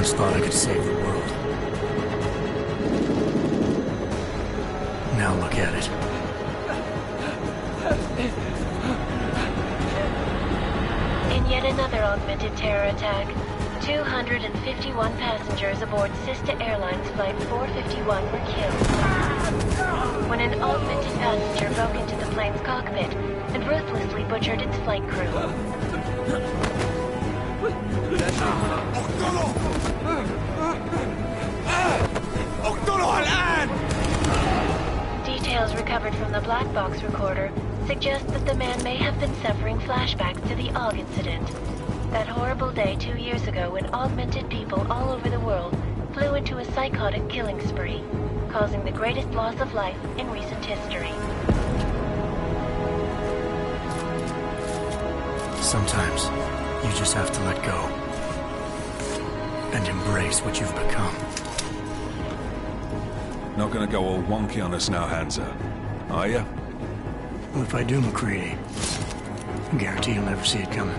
once thought I could save the world. Now look at it. In yet another augmented terror attack, 251 passengers aboard Sister Airlines Flight 451 were killed when an augmented passenger broke into the plane's cockpit and ruthlessly butchered its flight crew. Details recovered from the black box recorder suggest that the man may have been suffering flashbacks to the AUG incident. That horrible day 2 years ago when augmented people all over the world flew into a psychotic killing spree, causing the greatest loss of life in recent history. Sometimes, you just have to let go. And embrace what you've become. Not gonna go all wonky on us now, Hansa, are ya? Well, if I do, McCready, I guarantee you'll never see it coming.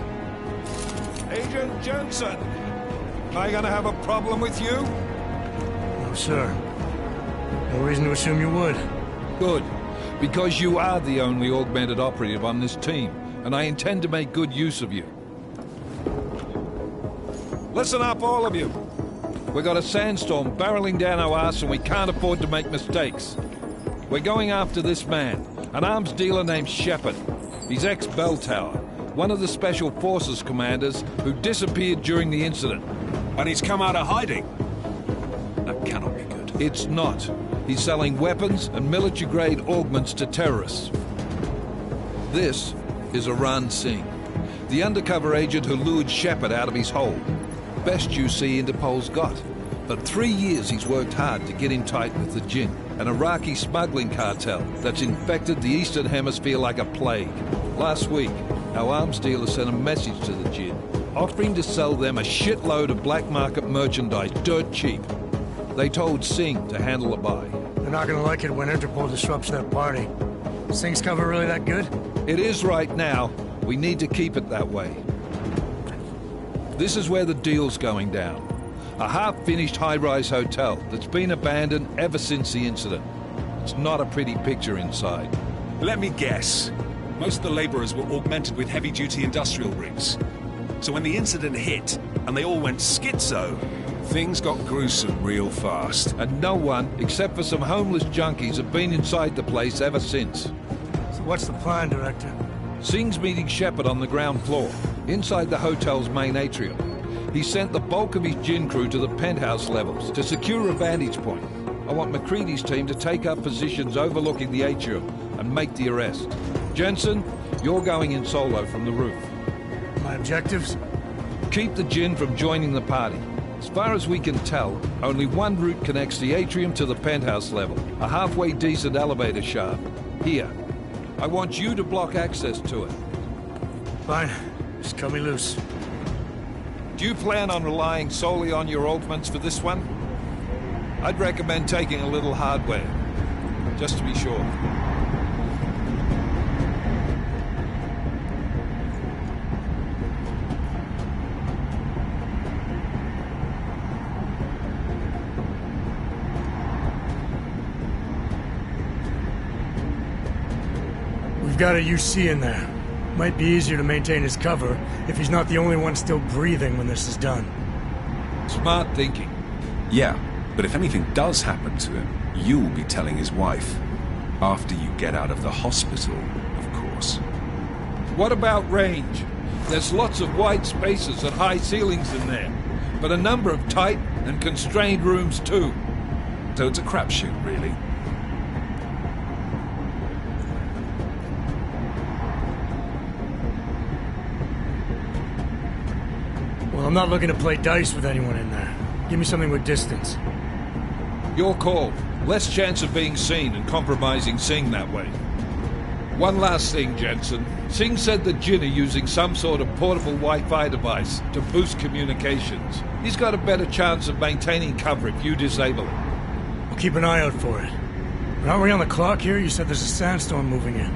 Agent Jensen, am I gonna have a problem with you? No, sir. No reason to assume you would. Good, because you are the only augmented operative on this team, and I intend to make good use of you. Listen up, all of you. We got a sandstorm barreling down our arse and we can't afford to make mistakes. We're going after this man, an arms dealer named Shepard. He's ex-Bell Tower, one of the Special Forces commanders who disappeared during the incident. And he's come out of hiding. That cannot be good. It's not. He's selling weapons and military-grade augments to terrorists. This is Aran Singh, the undercover agent who lured Shepard out of his hole. Best you see Interpol's got. For 3 years he's worked hard to get in tight with the Jinn, an Iraqi smuggling cartel that's infected the Eastern Hemisphere like a plague. Last week, our arms dealer sent a message to the Jinn, offering to sell them a shitload of black market merchandise dirt cheap. They told Singh to handle the buy. They're not gonna like it when Interpol disrupts their party. Singh's cover really that good? It is right now. We need to keep it that way. This is where the deal's going down. A half-finished high-rise hotel that's been abandoned ever since the incident. It's not a pretty picture inside. Let me guess. Most of the laborers were augmented with heavy-duty industrial rigs. So when the incident hit, and they all went schizo, things got gruesome real fast. And no one, except for some homeless junkies, have been inside the place ever since. So what's the plan, Director? Singh's meeting Shepard on the ground floor, inside the hotel's main atrium. He sent the bulk of his Jinn crew to the penthouse levels to secure a vantage point. I want McCready's team to take up positions overlooking the atrium and make the arrest. Jensen, you're going in solo from the roof. My objectives? Keep the Jinn from joining the party. As far as we can tell, only one route connects the atrium to the penthouse level, a halfway decent elevator shaft. Here. I want you to block access to it. Fine. Just cut me loose. Do you plan on relying solely on your augments for this one? I'd recommend taking a little hardware, just to be sure. We've got a UC in there. Might be easier to maintain his cover if he's not the only one still breathing when this is done. Smart thinking. Yeah, but if anything does happen to him, you'll be telling his wife. After you get out of the hospital, of course. What about range? There's lots of wide spaces and high ceilings in there, but a number of tight and constrained rooms too. So it's a crapshoot, really. Well, I'm not looking to play dice with anyone in there. Give me something with distance. Your call. Less chance of being seen and compromising Singh that way. One last thing, Jensen. Singh said the Jinn are using some sort of portable Wi-Fi device to boost communications. He's got a better chance of maintaining cover if you disable it. We'll keep an eye out for it. But aren't we on the clock here? You said there's a sandstorm moving in.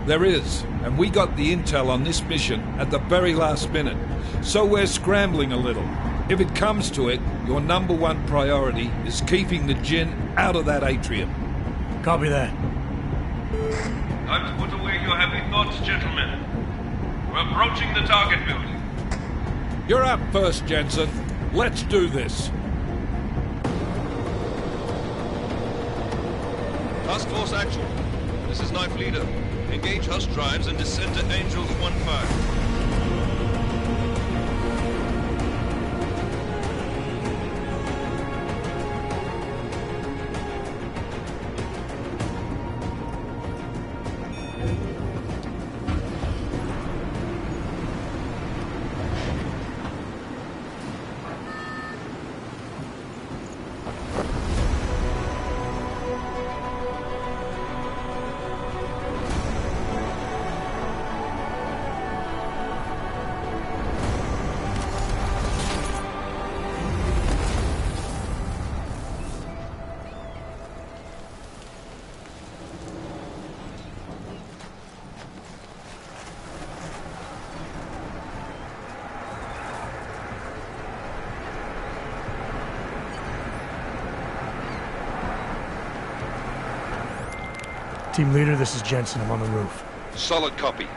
There is, and we got the intel on this mission at the very last minute, so we're scrambling a little. If it comes to it, your number one priority is keeping the Jinn out of that atrium. Copy that. Time to put away your heavy thoughts, gentlemen. We're approaching the target building. You're up first, Jensen. Let's do this. Task Force action. This is Knife Leader. Engage Hush drives and descend to Angels 1-5. Team leader, this is Jensen. I'm on the roof. Solid copy.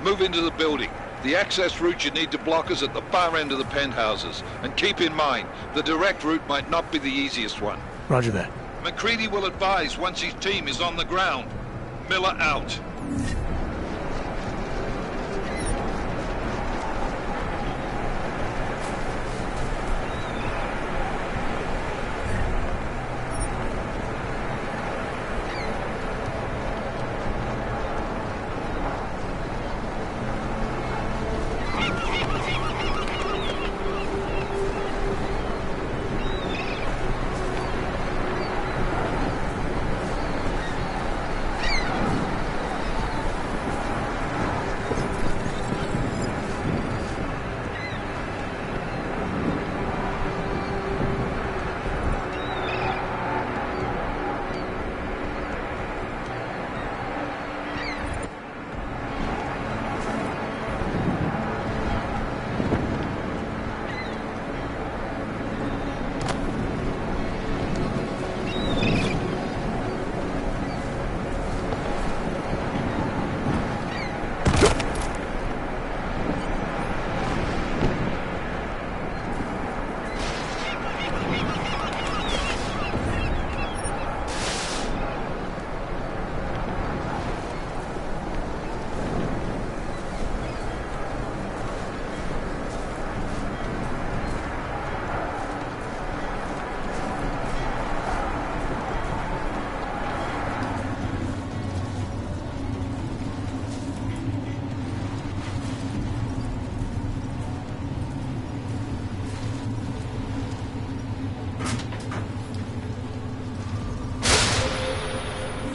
Move into the building. The access route you need to block is at the far end of the penthouses. And keep in mind, the direct route might not be the easiest one. Roger that. McCready will advise once his team is on the ground. Miller out.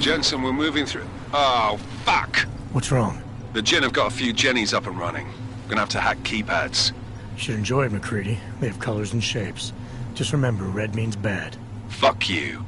Jensen, we're moving through... Oh, fuck! What's wrong? The Jinn have got a few Jennies up and running. We're gonna have to hack keypads. You should enjoy it, McCready. They have colors and shapes. Just remember, red means bad. Fuck you.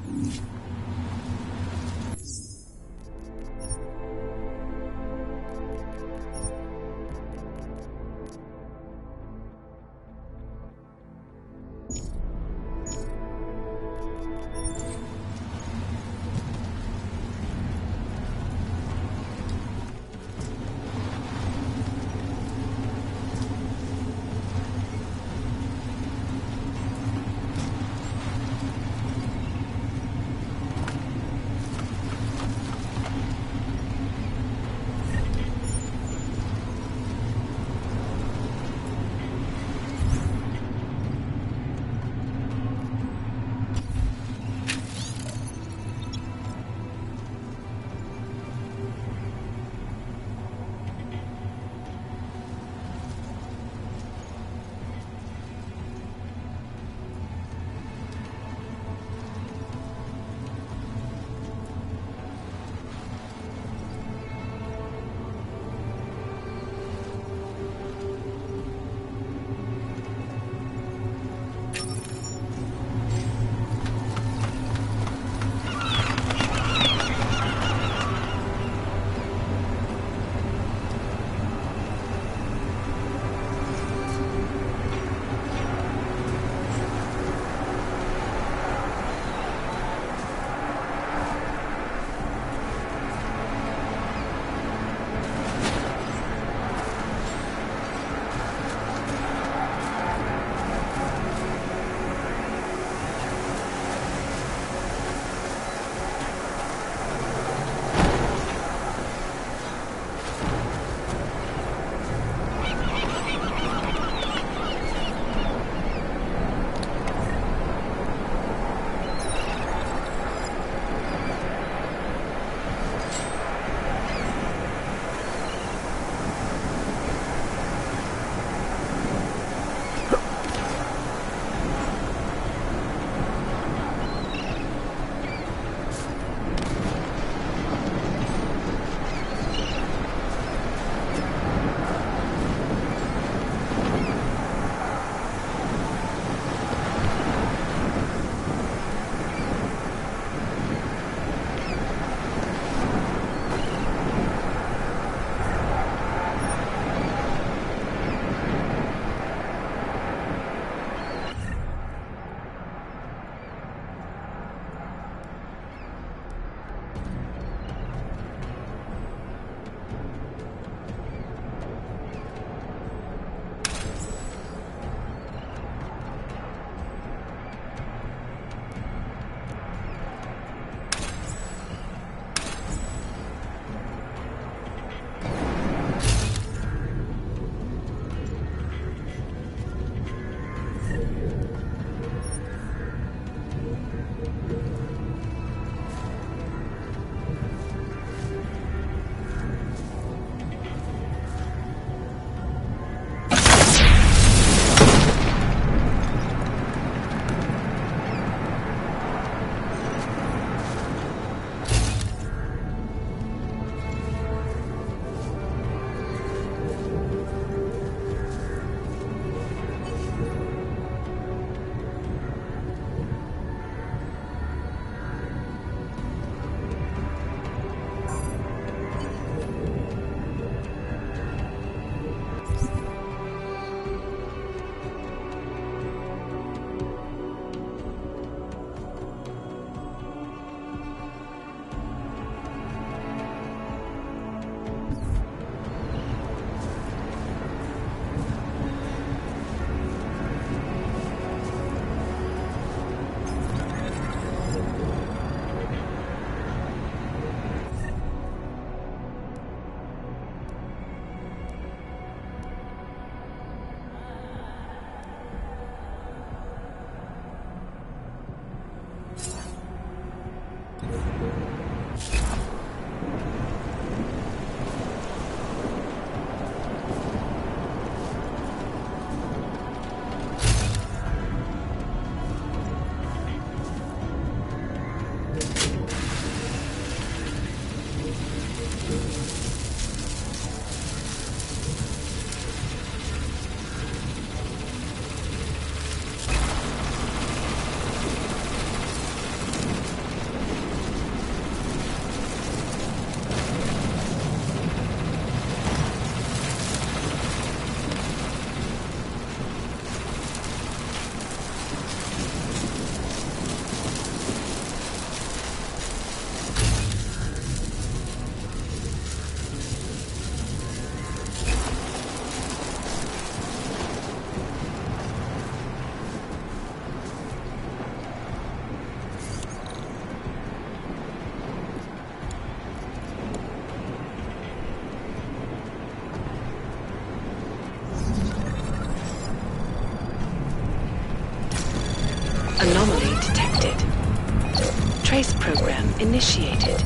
initiated.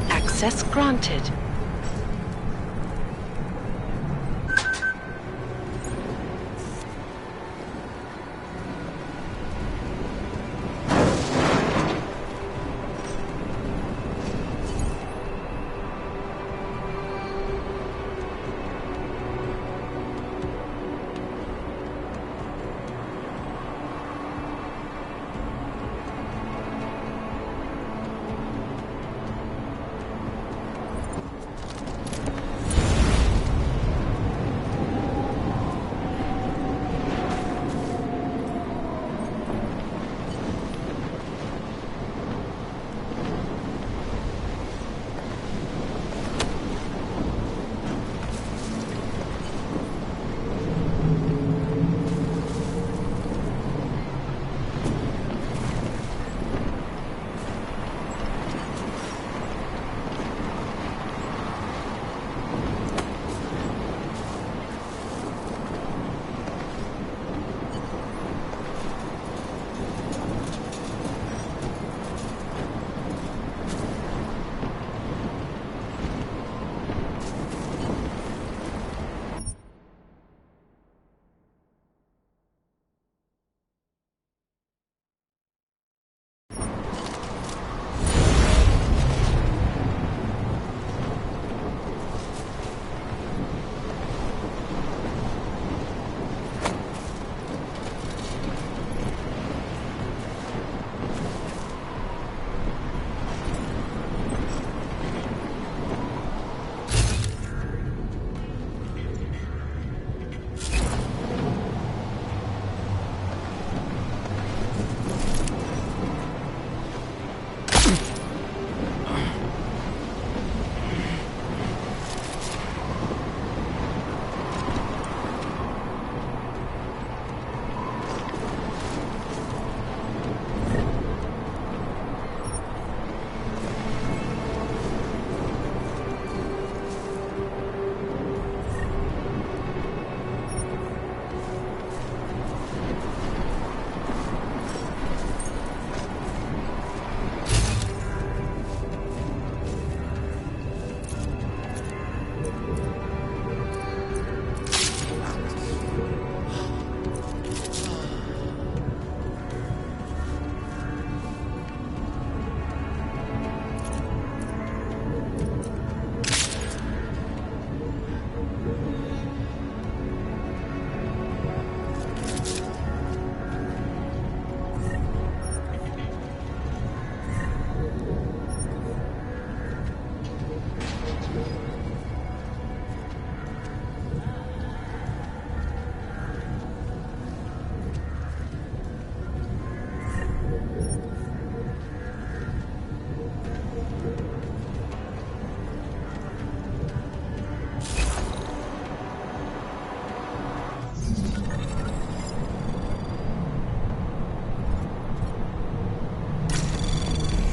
Access granted.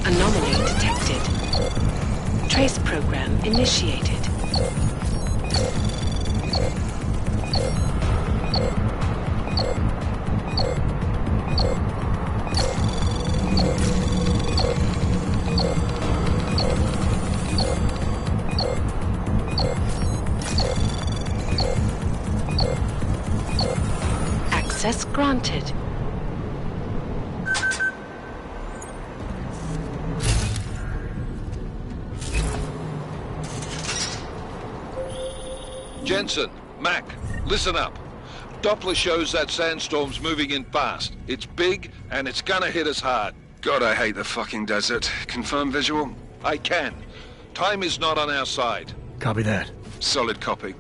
Anomaly detected. Trace program initiated. Access granted. Jensen, Mac, listen up. Doppler shows that sandstorm's moving in fast. It's big, and it's gonna hit us hard. God, I hate the fucking desert. Confirm visual? I can. Time is not on our side. Copy that. Solid copy.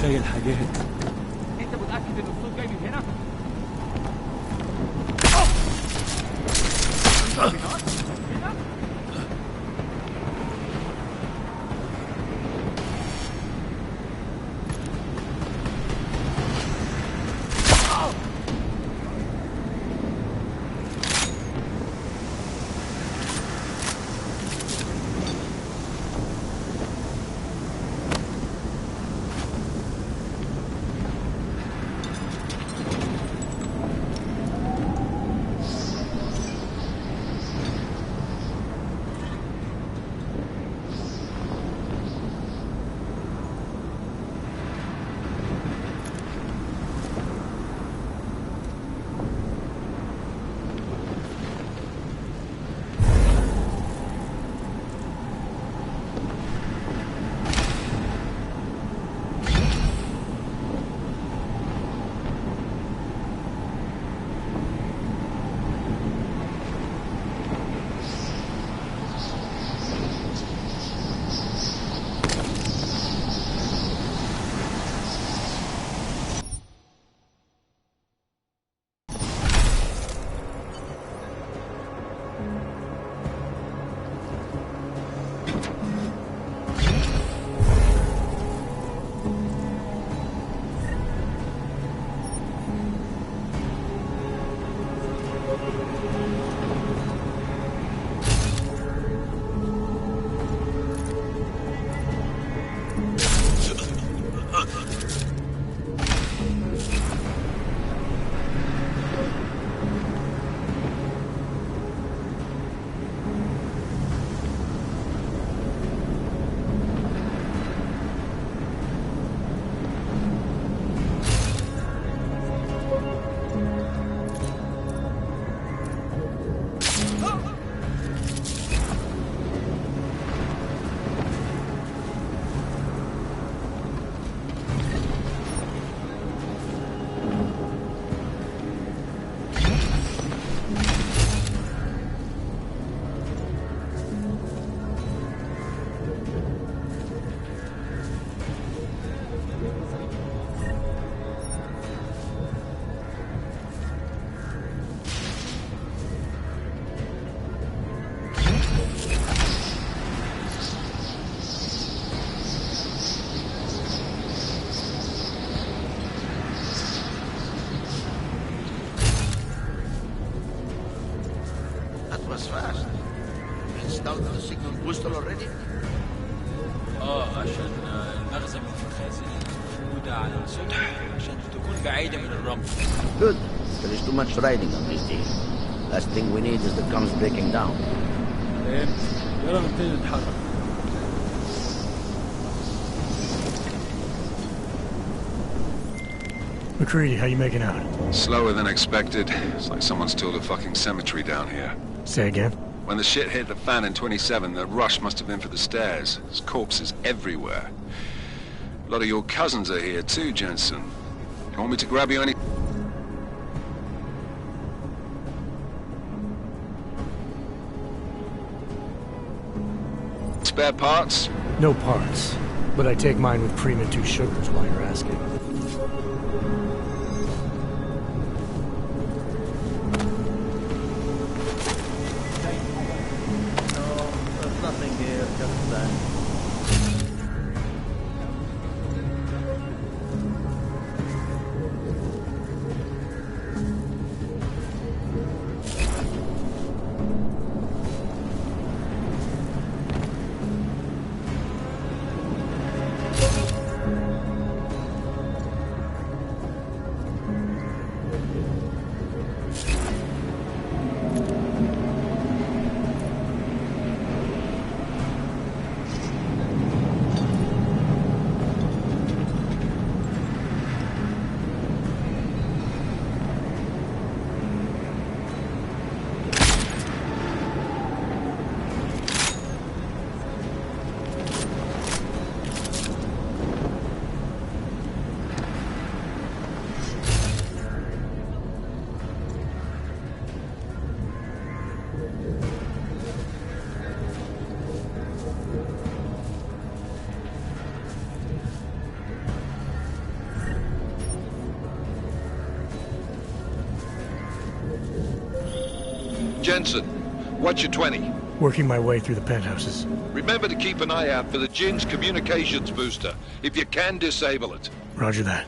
تخيل حاجات. انت متاكد ان الصوت جاي من هنا؟ was fast. Installed the signal booster already? عشان المخزن والمخازن موجودة على السطح عشان تكون بعيدة من الرمل. Good. There is too much riding on this deal. Last thing we need is the guns breaking down. يلا نبتدي نتحرك. McCready, how you making out? Slower than expected. It's like someone's tilled a fucking cemetery down here. Say again? When the shit hit the fan in 27, the rush must have been for the stairs. There's corpses everywhere. A lot of your cousins are here too, Jensen. You want me to grab you any... spare parts? No parts. But I take mine with cream and 2 sugars while you're asking. Jensen, what's your 20? Working my way through the penthouses. Remember to keep an eye out for the Jinn's communications booster. If you can, disable it. Roger that.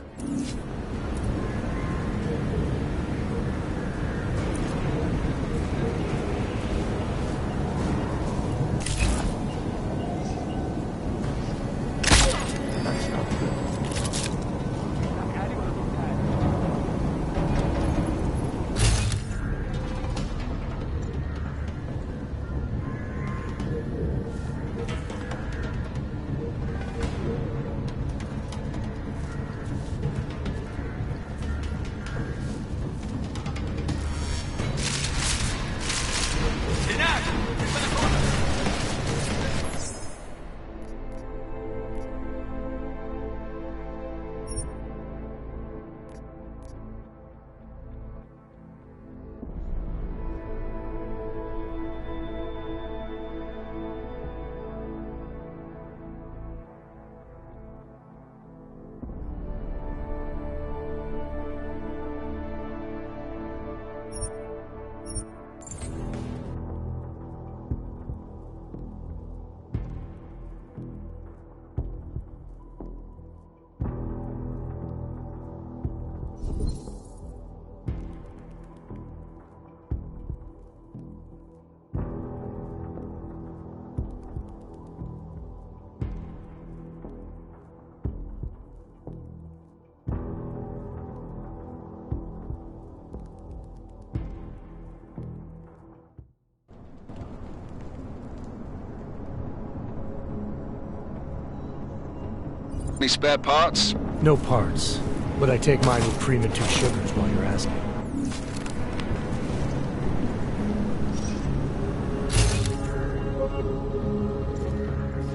Any spare parts? No parts, but I take mine with cream and 2 sugars while you're asking.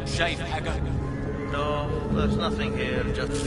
شايف حاجة؟ No, there's nothing here, just...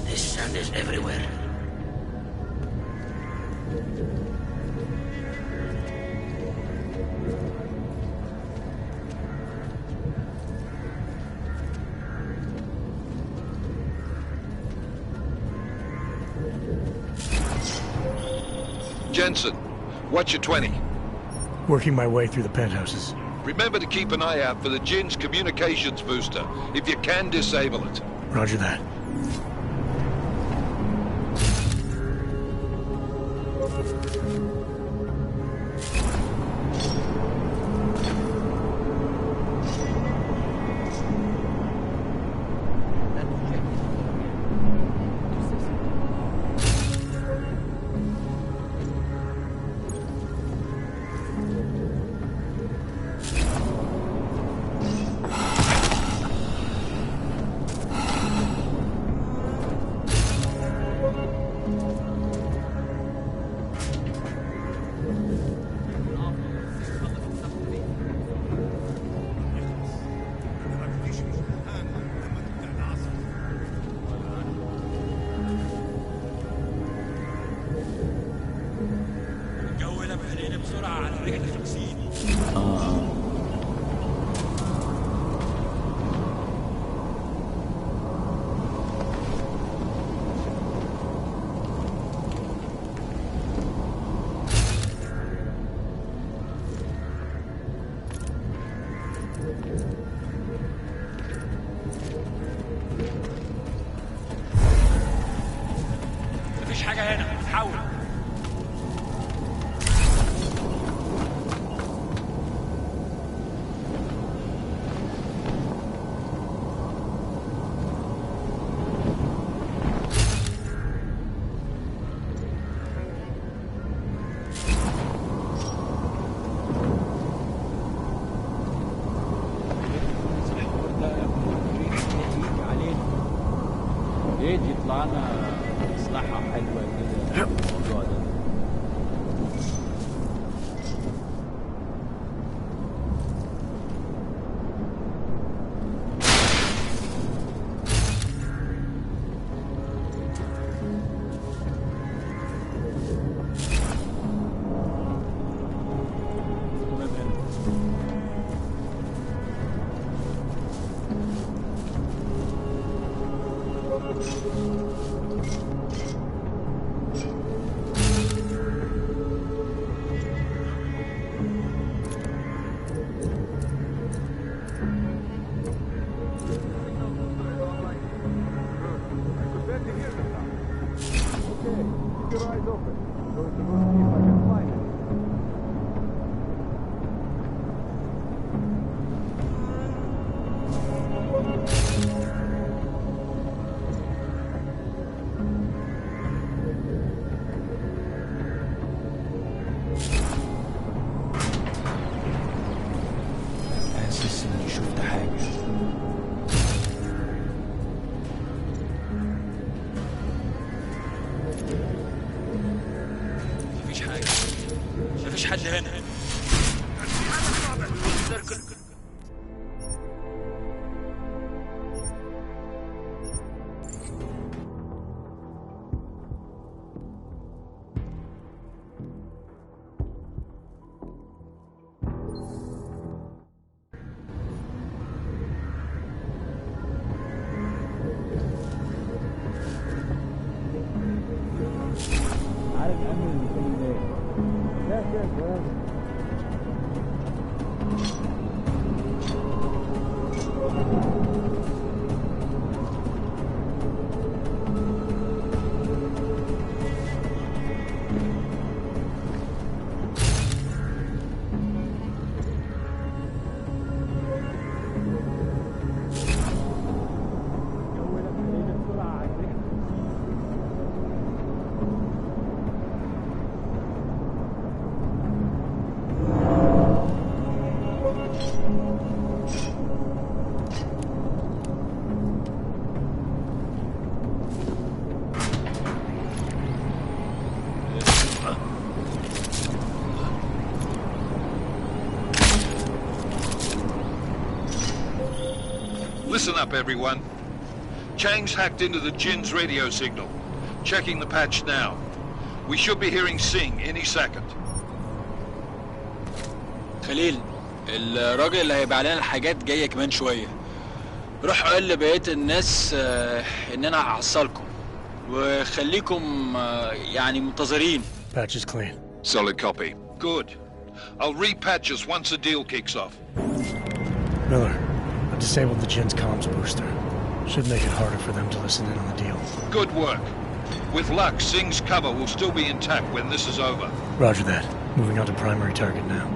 This sand is everywhere. Jensen, what's your 20? Working my way through the penthouses. Remember to keep an eye out for the Jinn's communications booster. If you can, disable it. Roger that. بسرعة على رجل 50. مفيش حاجة هنا، حاول. يجي يطلعنا مصلحة حلوة كده الموضوع ده. حاسس اني شفت حاجة. مفيش حاجة، مفيش حد هنا. عارف أمر المكان ده؟ لا كده Listen up, everyone. Chang's hacked into the Jin's radio signal. Checking the patch now. We should be hearing Sing any second. خليل، الراجل اللي هيبقى علينا الحاجات جاية كمان شوية. روح قول لبقية الناس ان انا هحصلكم وخليكم يعني منتظرين. Patch is clean. Solid copy. Good. I'll repatch us once the deal kicks off. Miller, I've disabled the Jin's comms booster. Should make it harder for them to listen in on the deal. Good work. With luck, Sing's cover will still be intact when this is over. Roger that. Moving on to primary target now.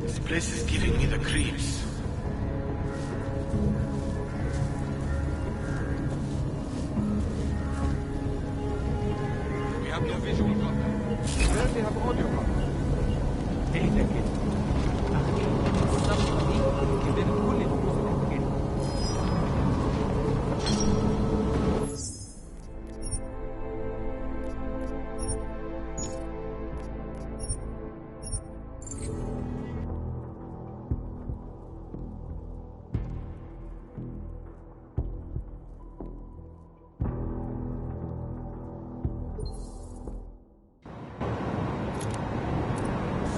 This place is giving me the creeps. have no visual contact. Barely have audio contact. اهدى كده. أخيراً الصفقة دي كده كل الفلوس اللي محتاجينها.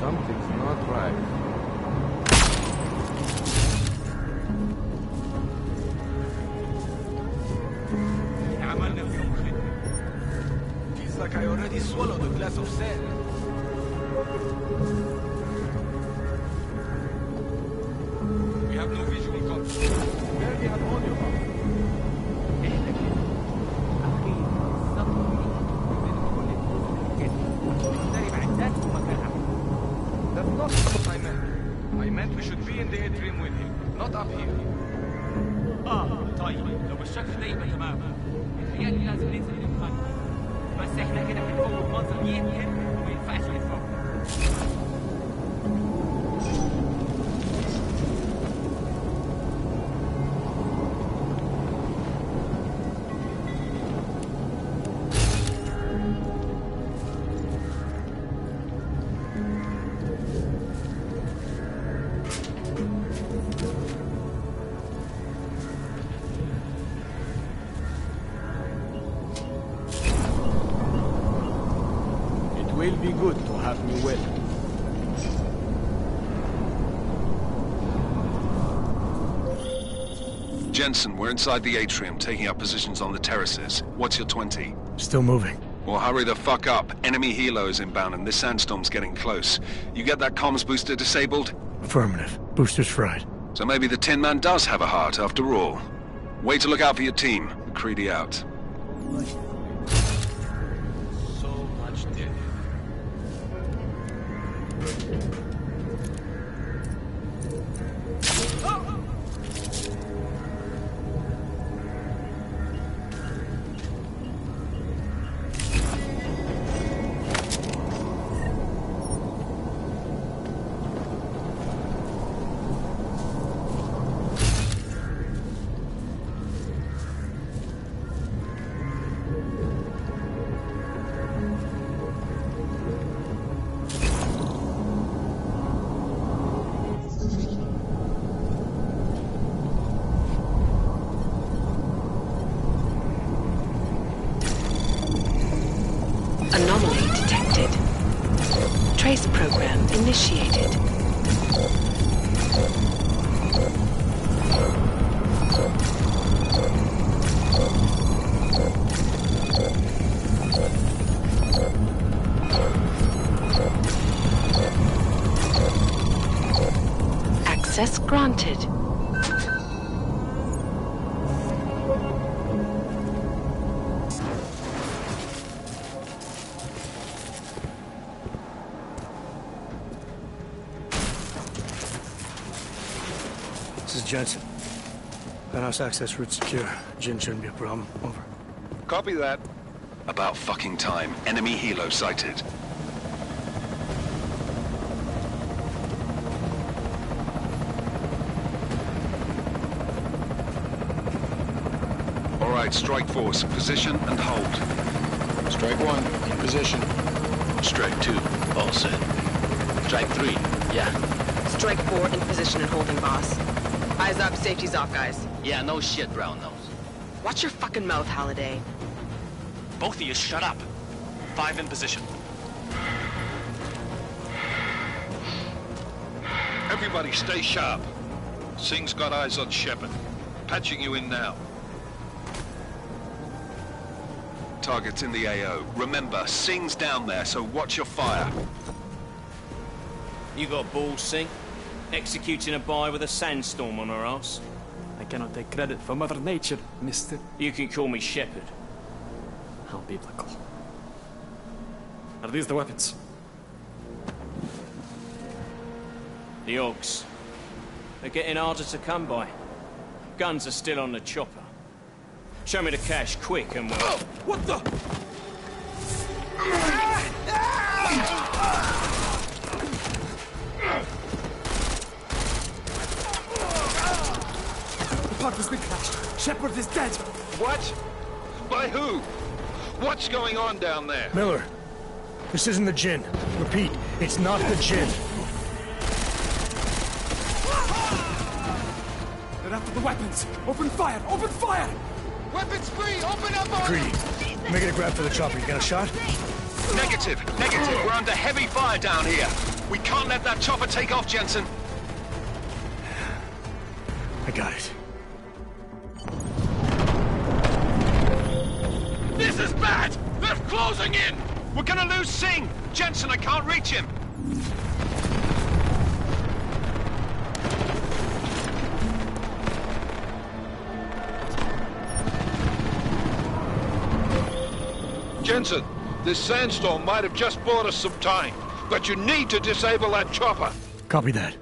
Something's not right. Feels like I already swallowed a glass of sand. We have no visual contact. Barely have audio contact. اهدى كده. أخيراً الصفقة دي كده كل الفلوس اللي محتاجينها. نشتري معدات ومكانها. That's not what I meant. I meant we should be in the atrium with him, not up here. طيب لو بالشكل ده يبقى تمام. الحياة لازم ننزل للمكان. بس احنا كده بنفوت منظر يمكن وما ينفعش نتفوت. It will be good to have me well. Jensen, we're inside the atrium, taking up positions on the terraces. What's your 20? Still moving. Well, hurry the fuck up. Enemy helo is inbound and this sandstorm's getting close. You get that comms booster disabled? Affirmative. Booster's fried. So maybe the Tin Man does have a heart after all. Way to look out for your team. McCready out. So much death. Anomaly detected. Trace program initiated. Access granted. This is Jensen. Penthouse access route secure. Jin shouldn't be a problem. Over. Copy that. About fucking time. Enemy helo sighted. All right, strike force. Position and hold. Strike one, in position. Strike two, all set. Strike three, yeah. Strike 4 in position and holding, boss. Eyes up, safety's off, guys. Yeah, no shit, brown nose. Watch your fucking mouth, Halliday. Both of you, shut up. 5 in position. Everybody stay sharp. Singh's got eyes on Shepard. Patching you in now. Target's in the AO. Remember, Singh's down there, so watch your fire. You got balls, Singh? Executing a buy with a sandstorm on our ass? I cannot take credit for Mother Nature, mister. You can call me Shepard. How biblical. Are these the weapons? The Augs. They're getting harder to come by. Guns are still on the chopper. Show me the cash, quick, and we'll... What the? The pod was been crashed. Shepard is dead. What? By who? What's going on down there? Miller, this isn't the Jinn. Repeat, it's not the Jinn. They're after the weapons. Open fire! Open fire! Weapons free! Open up on Greedy, make it a grab for the chopper. You got a shot? Negative. We're under heavy fire down here. We can't let that chopper take off, Jensen. I got it. This is bad! They're closing in! We're gonna lose Singh! Jensen, I can't reach him! Jensen, this sandstorm might have just bought us some time, but you need to disable that chopper. Copy that.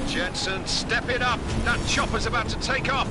Jensen, step it up! That chopper's about to take off!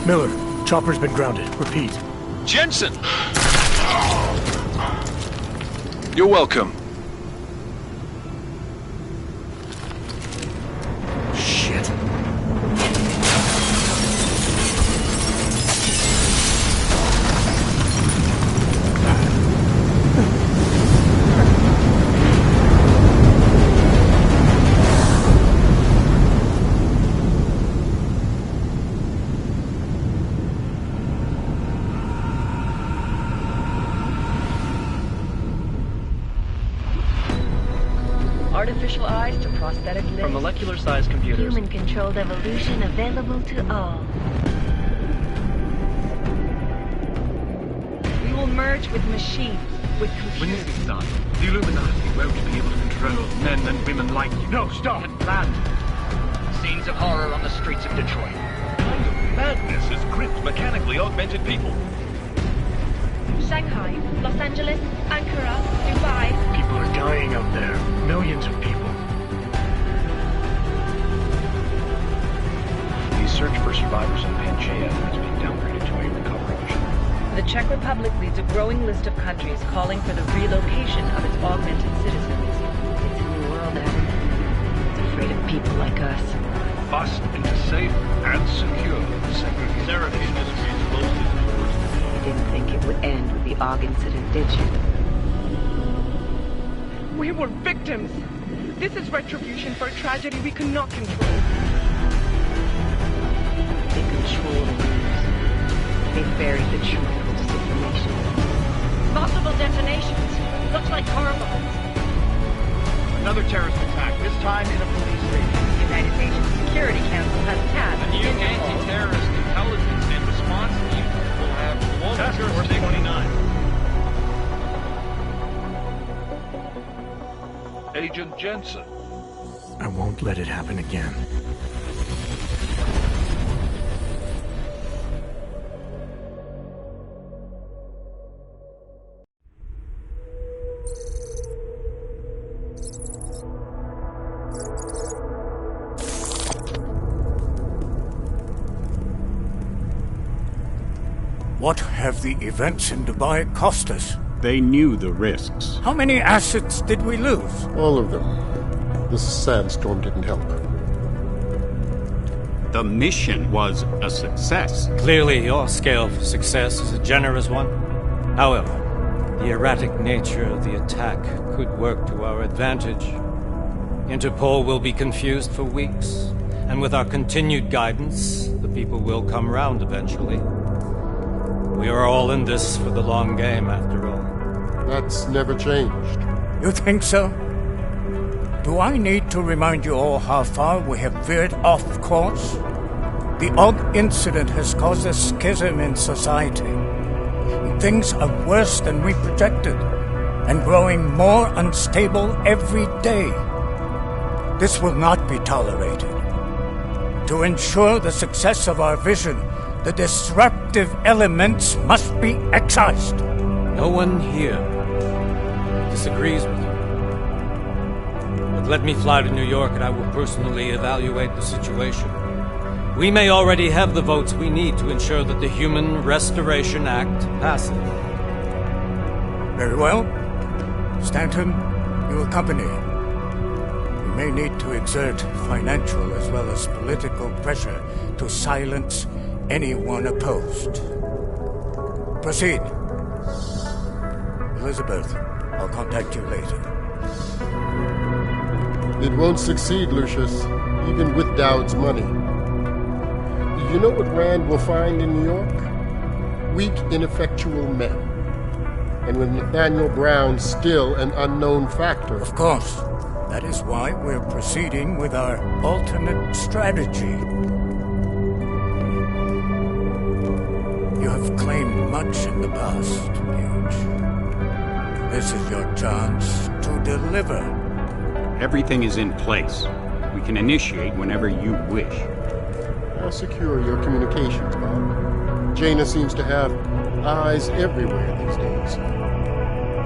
Miller, chopper's been grounded. Repeat. Jensen! You're welcome. Shit. Artificial eyes to prosthetic limbs. From molecular-sized computers. Human-controlled evolution available to all. We will merge with machines, with computers. When this is done, the Illuminati won't be able to control men and women like you. No, stop! Land! Scenes of horror on the streets of Detroit. Kind of madness has gripped mechanically augmented people. Shanghai, Los Angeles, Ankara, Dubai. People are dying out there. Millions of people. The search for survivors in Pangaea has been downgraded to a recovery mission. The Czech Republic leads a growing list of countries calling for the relocation of its augmented citizens. It's a new world, Evan. It's afraid of people like us. bust into safe and secure segregation. Sarah Industries closed its doors. You didn't think it would end with the AUG incident, did you? We were victims. This is retribution for a tragedy we cannot control. They control the news. They buried the truth with disinformation. Multiple detonations. Looks like car bombs. Another terrorist attack, this time in a police station. The United Nations Security Council has tasked A new anti-terrorist intelligence and response team will have global jurisdiction. 29. Agent Jensen. I won't let it happen again. What have the events in Dubai cost us? They knew the risks. How many assets did we lose? All of them. This sandstorm didn't help. The mission was a success. Clearly, your scale for success is a generous one. However, the erratic nature of the attack could work to our advantage. Interpol will be confused for weeks, and with our continued guidance, the people will come round eventually. We are all in this for the long game, after all. That's never changed. You think so? Do I need to remind you all how far we have veered off course? The AUG incident has caused a schism in society. Things are worse than we projected, and growing more unstable every day. This will not be tolerated. To ensure the success of our vision, the disruptive elements must be excised. No one here disagrees with you. But let me fly to New York and I will personally evaluate the situation. We may already have the votes we need to ensure that the Human Restoration Act passes. Very well. Stanton, you accompany. We may need to exert financial as well as political pressure to silence anyone opposed. Proceed. Elizabeth, I'll contact you later. It won't succeed, Lucius, even with Dowd's money. You know what Rand will find in New York? Weak, ineffectual men. And with Nathaniel Brown still an unknown factor. Of course. That is why we're proceeding with our alternate strategy. You have claimed much in the past, Paige. This is your chance to deliver. Everything is in place. We can initiate whenever you wish. How secure your communications, Bob? Jaina seems to have eyes everywhere these days.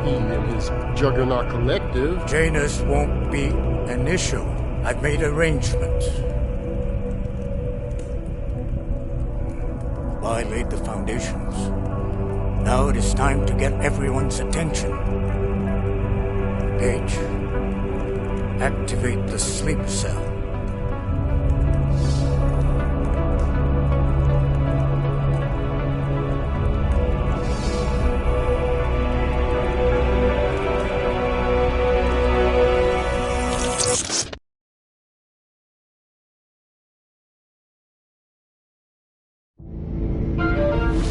He and his Juggernaut Collective... Janus won't be an issue. I've made arrangements. I laid the foundations. Now it is time to get everyone's attention. Paige, activate the sleep cell.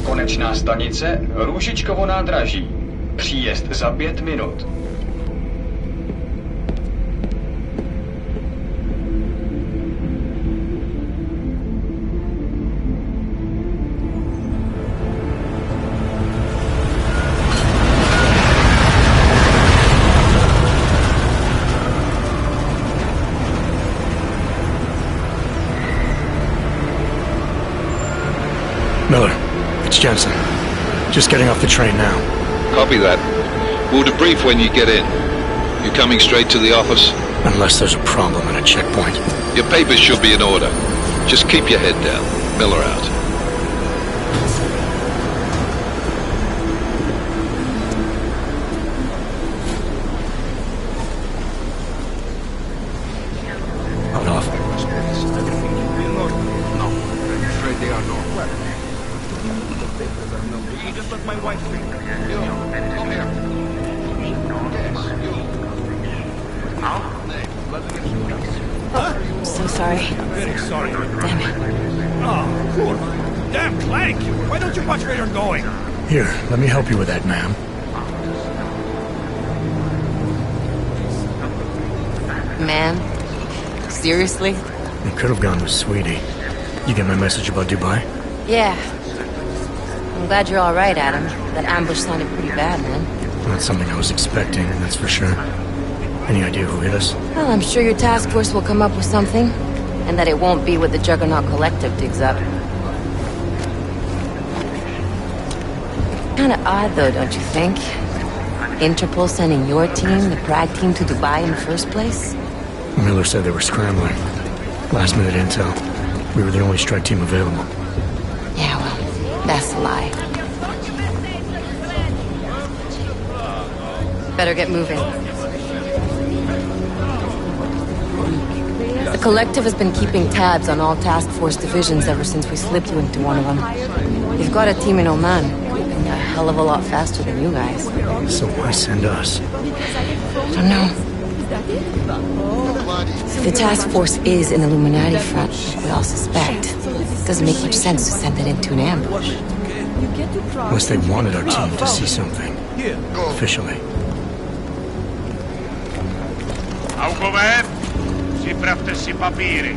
Konečná stanice Růžičkovo nádraží. Příjezd za 5 minut. Miller, it's Jensen. Just getting off the train now. Copy that. We'll debrief when you get in. You coming straight to the office? Unless there's a problem at a checkpoint. Your papers should be in order. Just keep your head down. Miller out. Hold off. just let my wife think. You, come here. Yes, you. Oh, so sorry. Very sorry. Damn it. Oh, poor. Damn Clank! Why don't you watch where you're going? Here, let me help you with that, ma'am. Man? Seriously? It could have gone with Sweetie. You get my message about Dubai? Yeah. I'm glad you're all right, Adam. That ambush sounded pretty bad, man. Not something I was expecting, that's for sure. Any idea who hit us? Well, I'm sure your task force will come up with something. And that it won't be what the Juggernaut Collective digs up. Kinda odd, though, don't you think? Interpol sending your team, the Prague team, to Dubai in the first place? Miller said they were scrambling. Last minute intel. We were the only strike team available. Yeah, well, that's a lie. Better get moving. The Collective has been keeping tabs on all task force divisions ever since we slipped you into one of them. They've got a team in Oman, moving a hell of a lot faster than you guys. So why send us? I don't know. If the task force is an Illuminati front, we all suspect, it doesn't make much sense to send it into an ambush. Unless they wanted our team to see something. Officially. Augover, připravte si papíry.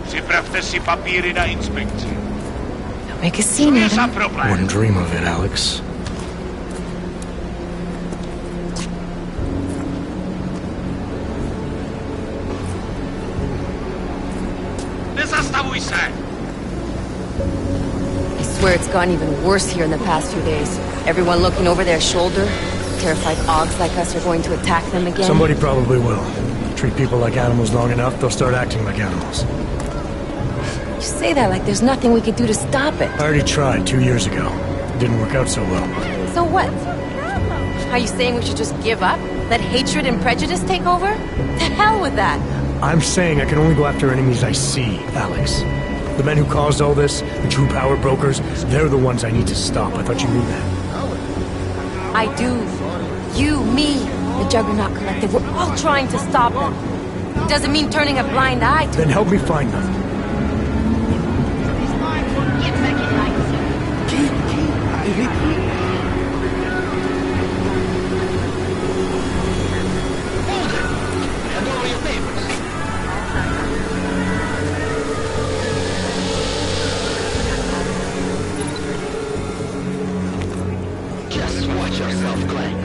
Připravte si papíry na inspekci. Don't make a scene, Adam. Wouldn't dream of it, Alex. Nezastavuj se! I swear it's gotten even worse here in the past few days. Everyone looking over their shoulder. Terrified Augs like us are going to attack them again. Somebody probably will. Treat people like animals long enough, they'll start acting like animals. You say that like there's nothing we could do to stop it. I already tried 2 years ago. It didn't work out so well. So what? Are you saying we should just give up? Let hatred and prejudice take over? To hell with that! I'm saying I can only go after enemies I see, Alex. The men who caused all this, the true power brokers, they're the ones I need to stop. I thought you knew that. I do. You, me, the Juggernaut Collective, we're all trying to stop them. It doesn't mean turning a blind eye to Then help me find them. Just watch yourself, Clank.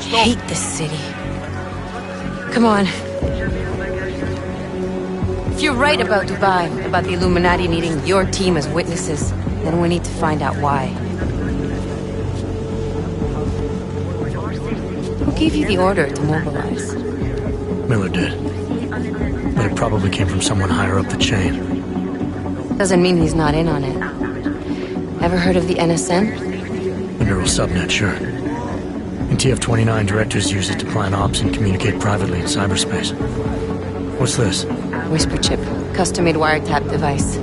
I hate this city. Come on. If you're right about Dubai, about the Illuminati needing your team as witnesses, then we need to find out why. Who gave you the order to mobilize? Miller did. But it probably came from someone higher up the chain. Doesn't mean he's not in on it. Ever heard of the NSN? The neural subnet, sure. In TF-29, directors use it to plan ops and communicate privately in cyberspace. What's this? Whisper chip. Custom-made wiretap device.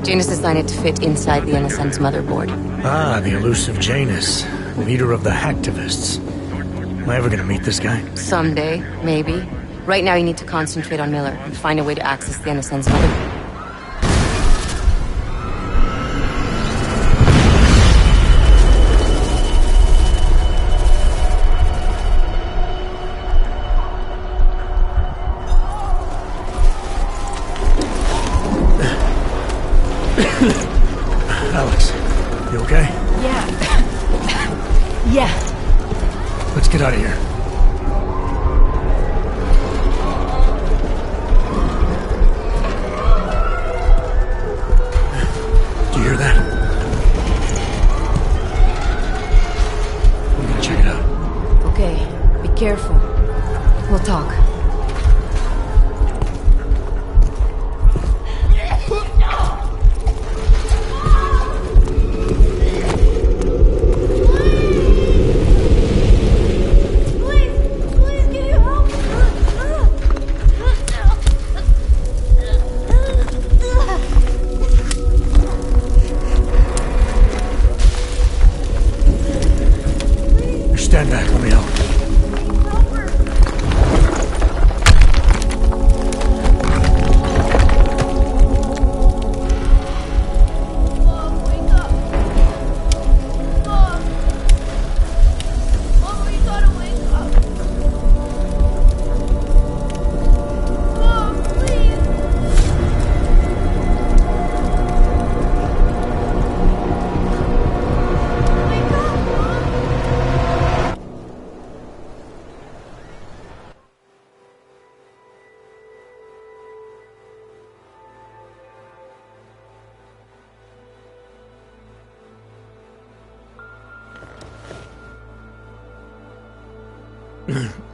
Janus designed it to fit inside the NSN's motherboard. Ah, the elusive Janus. Leader of the hacktivists. Am I ever gonna meet this guy? Someday, maybe. Right now you need to concentrate on Miller and find a way to access the NSN's motherboard. Alex, you okay? Yeah. Yeah. Let's get out of here. Do you hear that? I'm gonna check it out. Okay, be careful. We'll talk.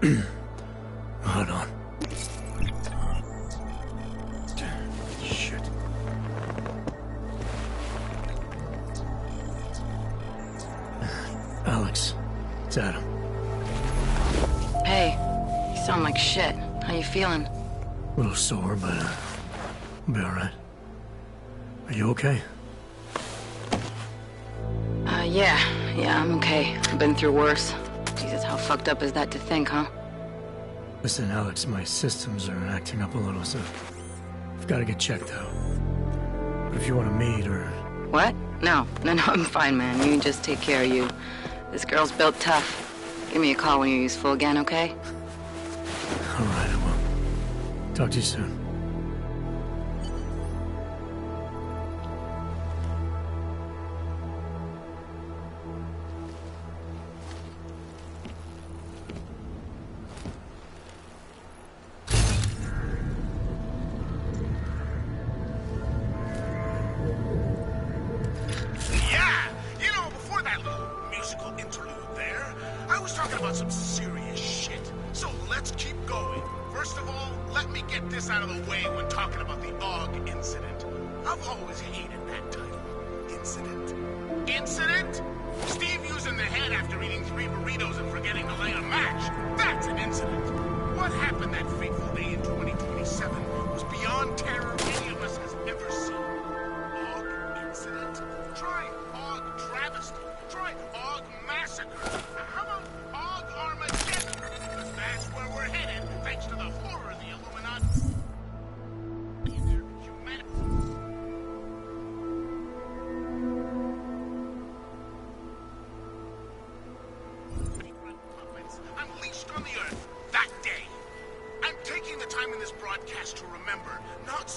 Hold on. Shit. Alex, it's Adam. Hey, you sound like shit. How you feeling? A little sore, but I'll be alright. Are you okay? Yeah, I'm okay. I've been through worse. Jesus, how fucked up is that to think, huh? Listen, Alex, my systems are acting up a little, so I've got to get checked out. But if you want to meet or... What? No, I'm fine, man. You just take care of you. This girl's built tough. Give me a call when you're useful again, okay? Alright, I will. Talk to you soon. Unleashed on the Earth, that day. I'm taking the time in this broadcast to remember, not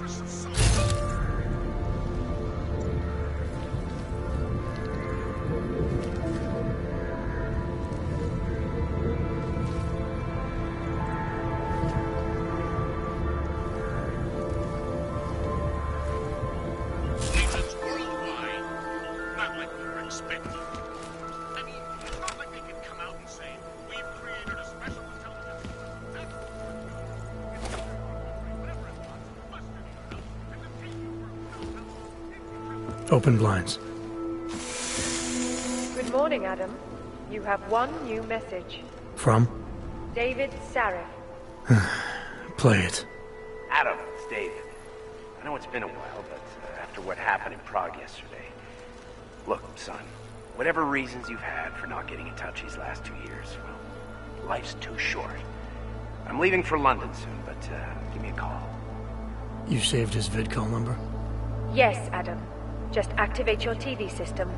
Agents worldwide. Not like we were expecting. I mean, it's not like they could come out and say, we've created a special intelligence. Open blinds. Good morning, Adam. You have one new message. From? David Sarif. Play it. Adam, it's David. I know it's been a while, but after what happened in Prague yesterday... Look, son, whatever reasons you've had for not getting in touch these last 2 years, well, life's too short. I'm leaving for London soon, but give me a call. You saved his vidcall number? Yes, Adam. Just activate your TV system.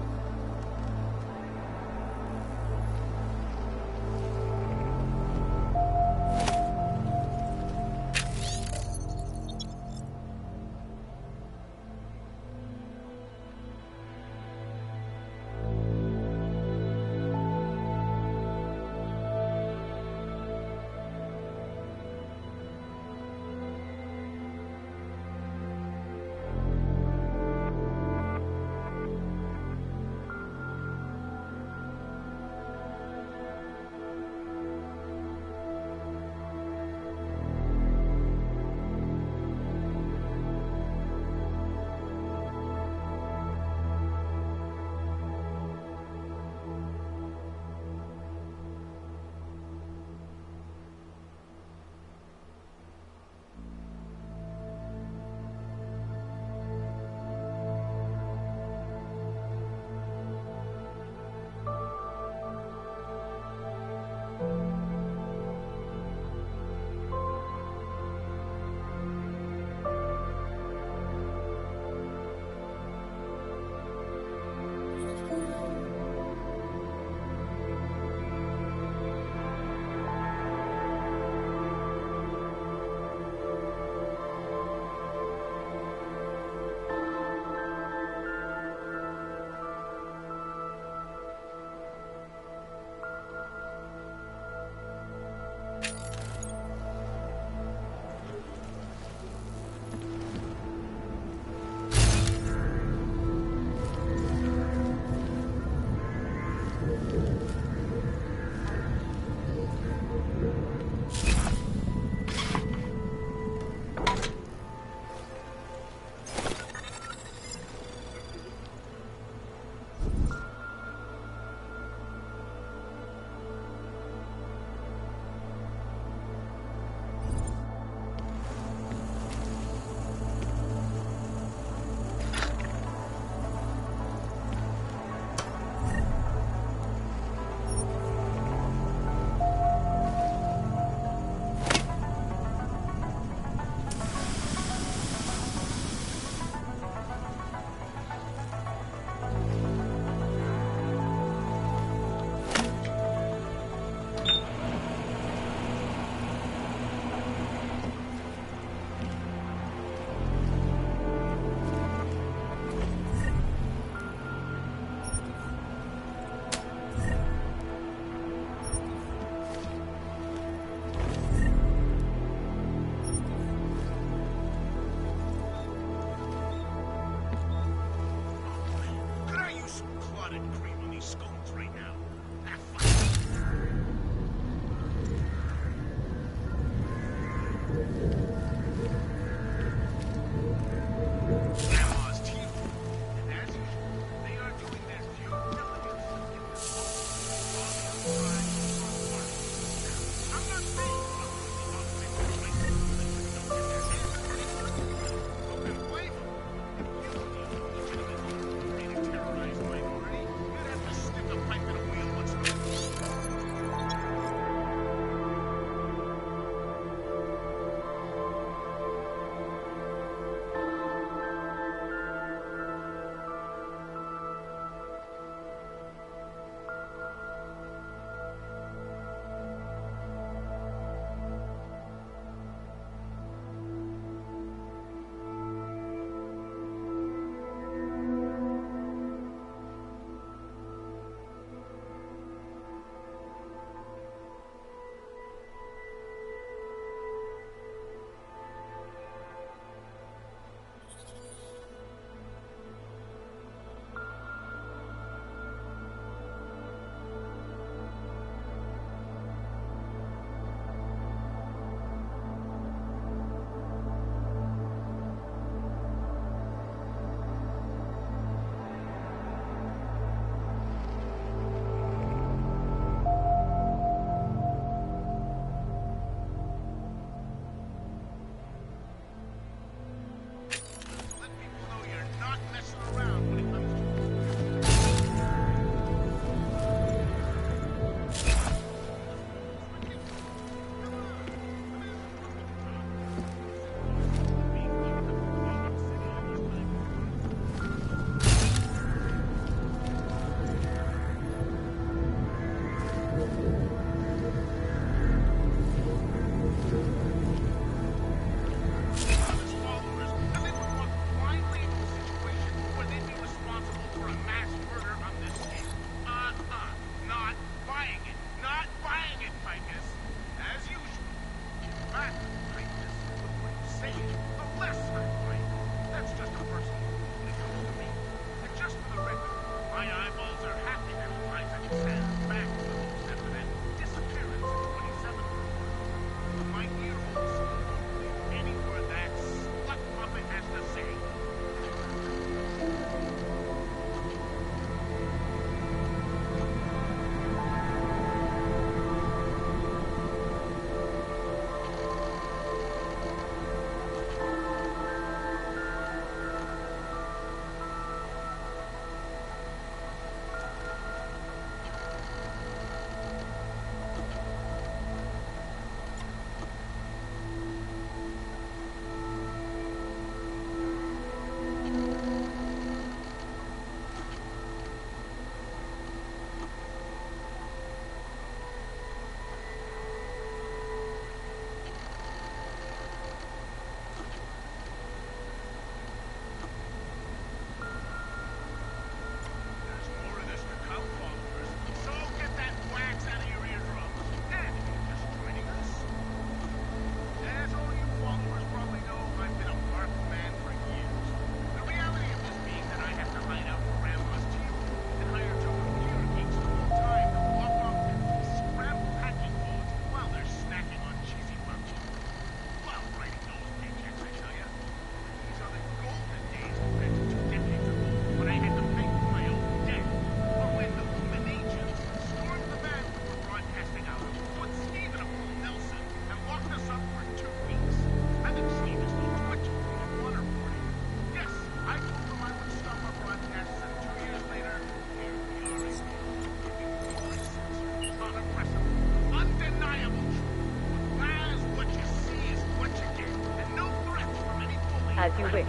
As you wish.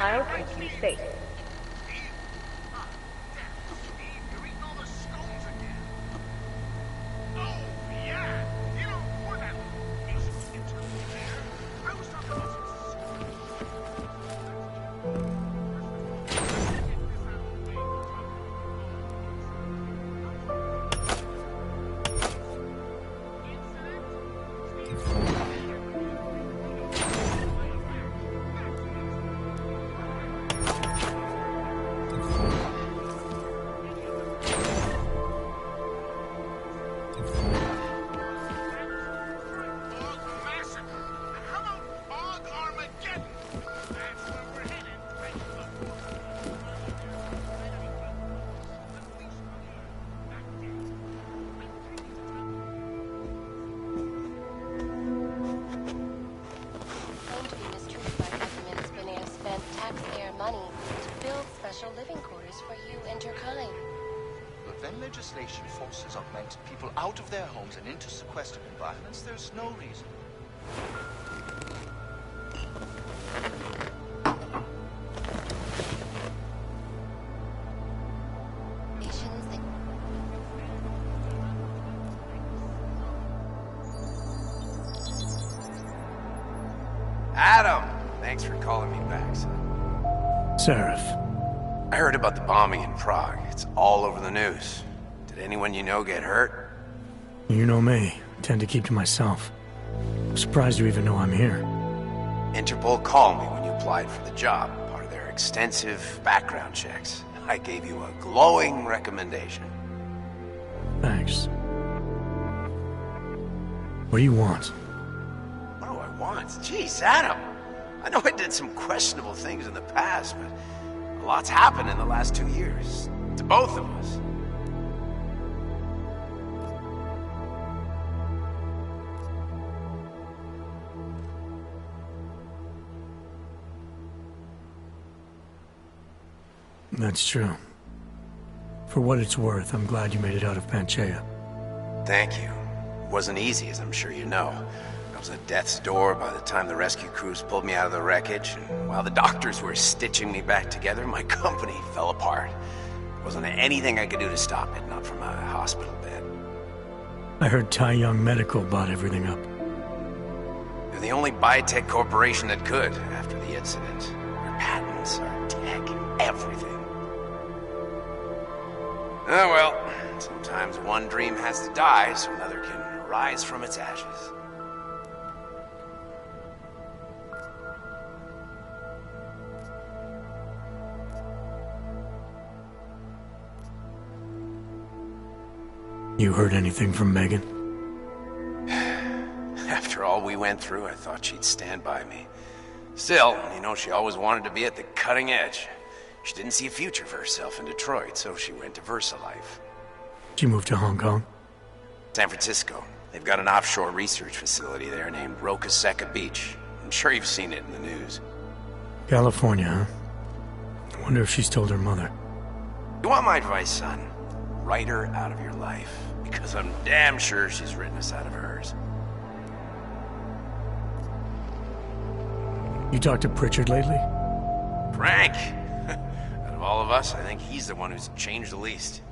I'll keep you safe. Legislation forces augmented people out of their homes and into sequestered environments, there's no reason. Adam! Thanks for calling me back, son. Seraph. I heard about the bombing in Prague. It's all over the news. Did anyone you know get hurt? You know me. I tend to keep to myself. I'm surprised you even know I'm here. Interpol called me when you applied for the job, part of their extensive background checks. I gave you a glowing recommendation. Thanks. What do you want? What do I want? Jeez, Adam! I know I did some questionable things in the past, but a lot's happened in the last 2 years. To both of us. That's true. For what it's worth, I'm glad you made it out of Panchaea. Thank you. It wasn't easy, as I'm sure you know. I was at death's door by the time the rescue crews pulled me out of the wreckage, and while the doctors were stitching me back together, my company fell apart. There wasn't anything I could do to stop it, not from a hospital bed. I heard Tai Young Medical bought everything up. They're the only biotech corporation that could, after the incident. Our patents, our tech, everything. Oh well, sometimes one dream has to die so another can rise from its ashes. You heard anything from Megan? After all we went through, I thought she'd stand by me. Still, you know, she always wanted to be at the cutting edge. She didn't see a future for herself in Detroit, so she went to VersaLife. She moved to Hong Kong? San Francisco. They've got an offshore research facility there named Roca Seca Beach. I'm sure you've seen it in the news. California, huh? I wonder if she's told her mother. You want my advice, son? Write her out of your life. Because I'm damn sure she's written us out of hers. You talked to Pritchard lately? Frank! Out of all of us, I think he's the one who's changed the least.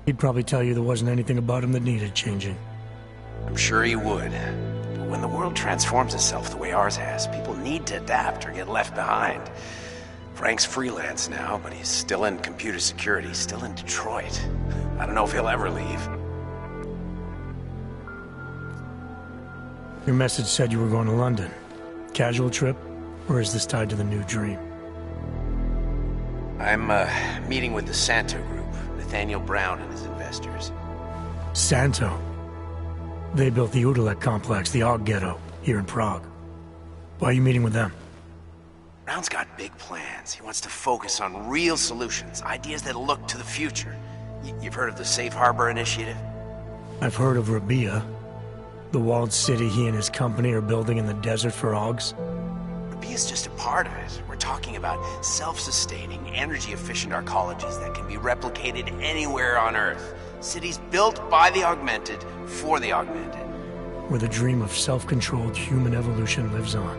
He'd probably tell you there wasn't anything about him that needed changing. I'm sure he would. But when the world transforms itself the way ours has, people need to adapt or get left behind. Frank's freelance now, but he's still in computer security, still in Detroit. I don't know if he'll ever leave. Your message said you were going to London. Casual trip? Or is this tied to the new dream? I'm meeting with the Santo Group, Nathaniel Brown and his investors. Santo? They built the Udalek complex, the Og Ghetto, here in Prague. Why are you meeting with them? Brown's got big plans. He wants to focus on real solutions, ideas that look to the future. You've heard of the Safe Harbor Initiative? I've heard of Rabia, the walled city he and his company are building in the desert for Augs. Rabia's just a part of it. We're talking about self-sustaining, energy-efficient arcologies that can be replicated anywhere on Earth. Cities built by the augmented, for the augmented. where the dream of self-controlled human evolution lives on.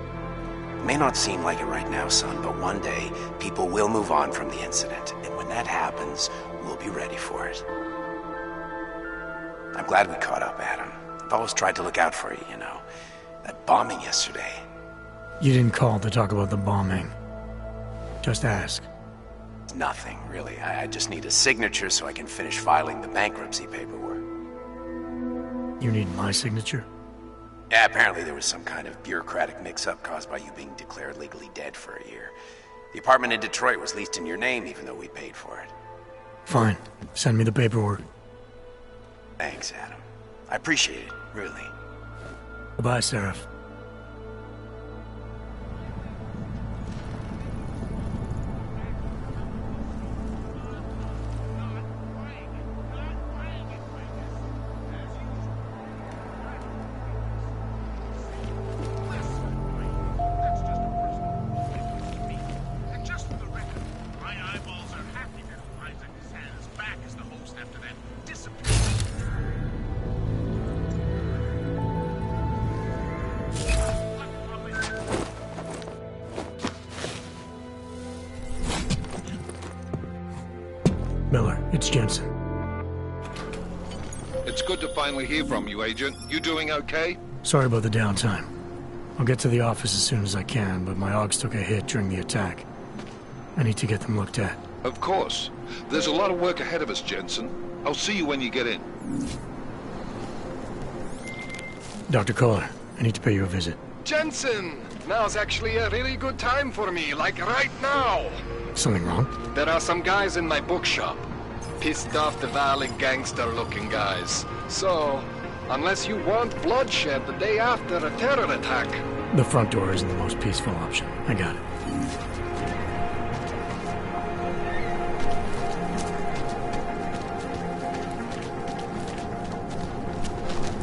It may not seem like it right now, son, but one day, people will move on from the incident. And when that happens, we'll be ready for it. I'm glad we caught up, Adam. I've always tried to look out for you, you know. That bombing yesterday. You didn't call to talk about the bombing. Just ask. It's nothing, really. I just need a signature so I can finish filing the bankruptcy paperwork. You need my signature? Yeah, apparently there was some kind of bureaucratic mix-up caused by you being declared legally dead for a year. The apartment in Detroit was leased in your name, even though we paid for it. Fine. Send me the paperwork. Thanks, Adam. I appreciate it, really. Goodbye, Seraph. Miller, it's Jensen. It's good to finally hear from you, Agent. You doing okay? Sorry about the downtime. I'll get to the office as soon as I can, but my Augs took a hit during the attack. I need to get them looked at. Of course. There's a lot of work ahead of us, Jensen. I'll see you when you get in. Dr. Kohler, I need to pay you a visit. Jensen! Now's actually a really good time for me, like right now! Something wrong? There are some guys in my bookshop. Pissed off the Valley gangster-looking guys. So, unless you want bloodshed the day after a terror attack... The front door isn't the most peaceful option. I got it.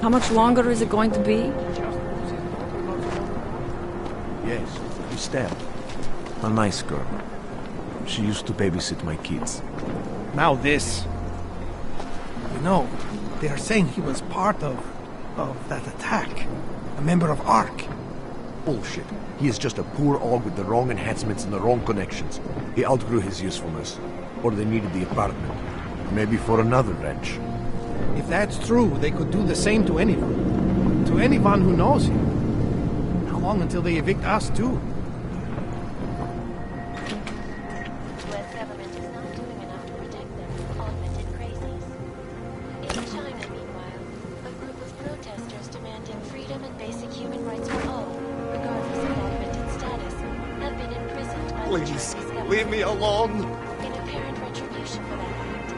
How much longer is it going to be? Yes, Estelle. A nice girl. She used to babysit my kids. Now this. You know, they are saying he was part of that attack. A member of ARC. Bullshit. He is just a poor Aug with the wrong enhancements and the wrong connections. He outgrew his usefulness. Or they needed the apartment. Maybe for another wrench. If that's true, they could do the same to anyone. To anyone who knows him. How long until they evict us, too? Please, leave me alone! In apparent retribution for that act.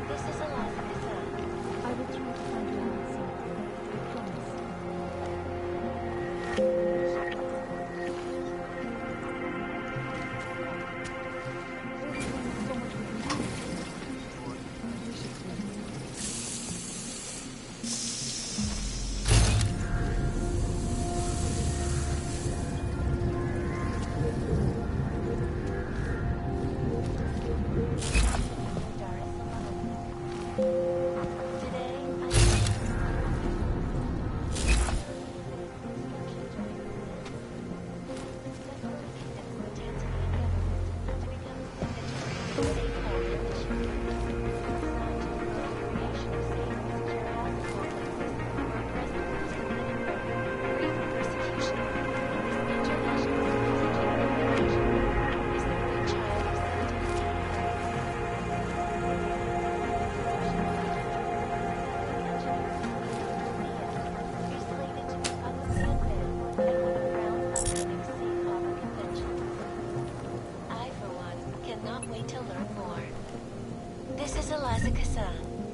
This is Alaska, sir. I will try to find you out soon. I promise.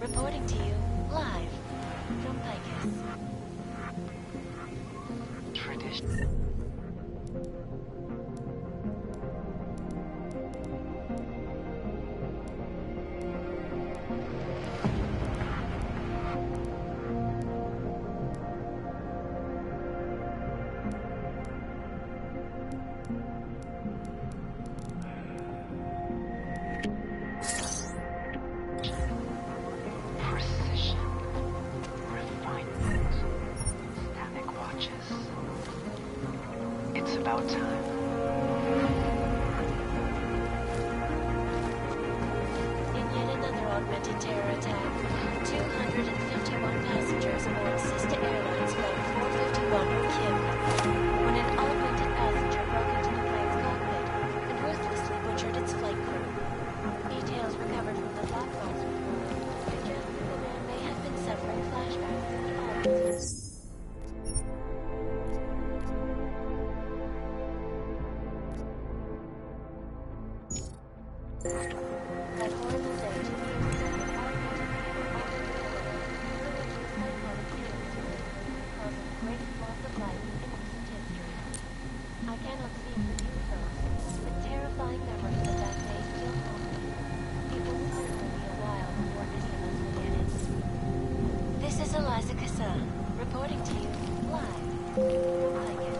Reporting to you live from Picus. Tradition. about time. In yet another augmented terror attack, 251 passengers aboard sister airlines Flight 451 were killed when an augmented passenger broke into the plane's cockpit and ruthlessly butchered its flight crew. Details recovered from the black box report suggest that the man may have been suffering flashbacks to the audience. That horrible day 2 years ago when augmented people all over the world flew into a psychotic field, causing the greatest loss of life in recent history. I cannot speak for you folks, but terrifying memories of that day still haunt me. It will certainly be a while before any of us forget it. This is Eliza Kassan, reporting to you live from Lycan.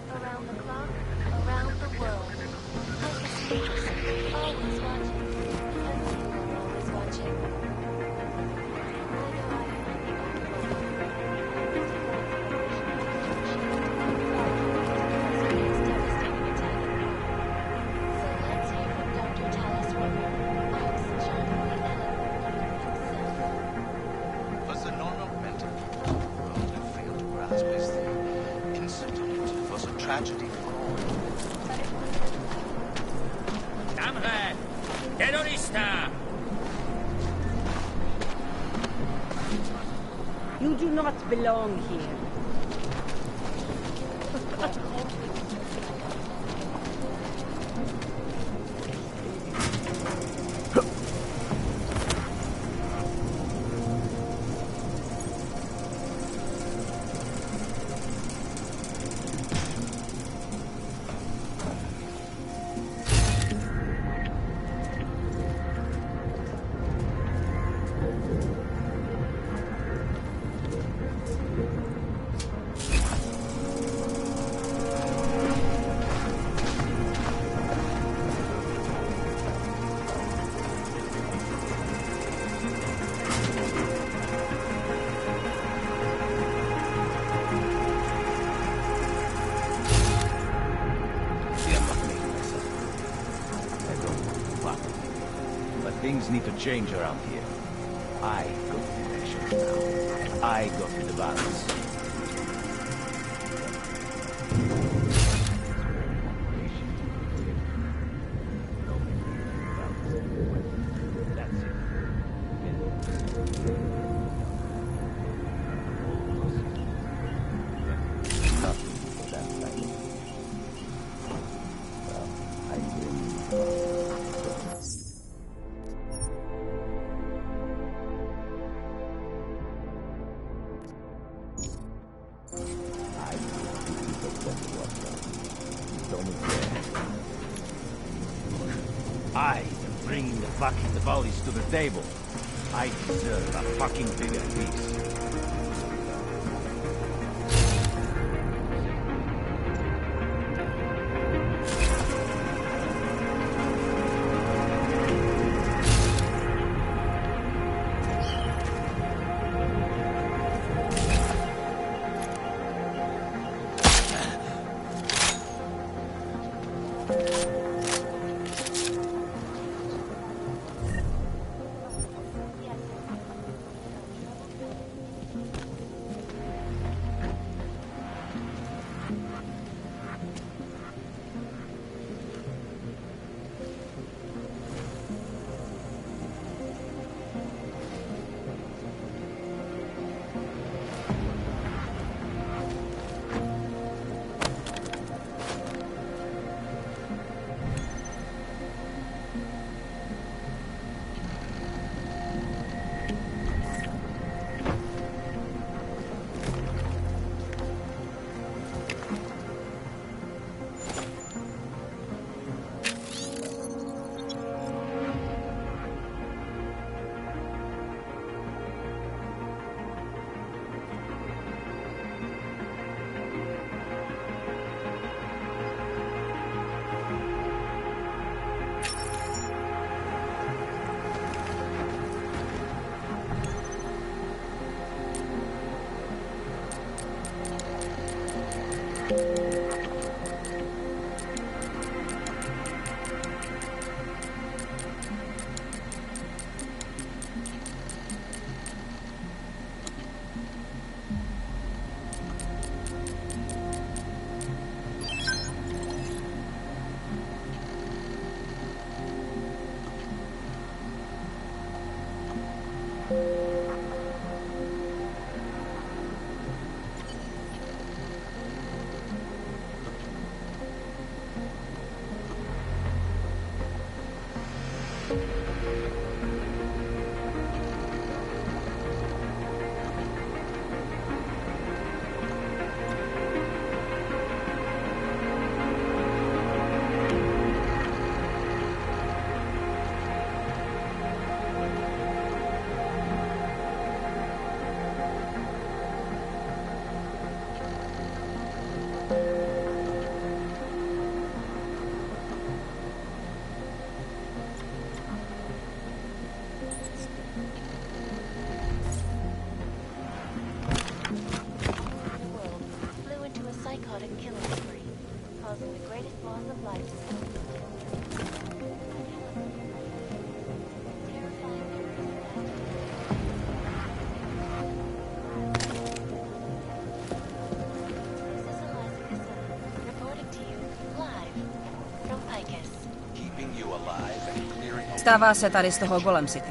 Around the clock, around the world. Always watching. And you are always watching. I know I might be overwhelmed. Devastating attack in Rome. So let's hear from Dr. Talis Romer, ex-John himself. Was the normal mental world had failed to grasp is the incident was a tragedy for all. Damre! Terrorista! You do not belong here. Things need to change around here. I go to the elections now. I go to the balance. I am bringing the fucking the bodies to the table. I deserve a fucking bigger piece. psychotic killing spree, causing the greatest loss of life. Stává se tady z toho Golem City.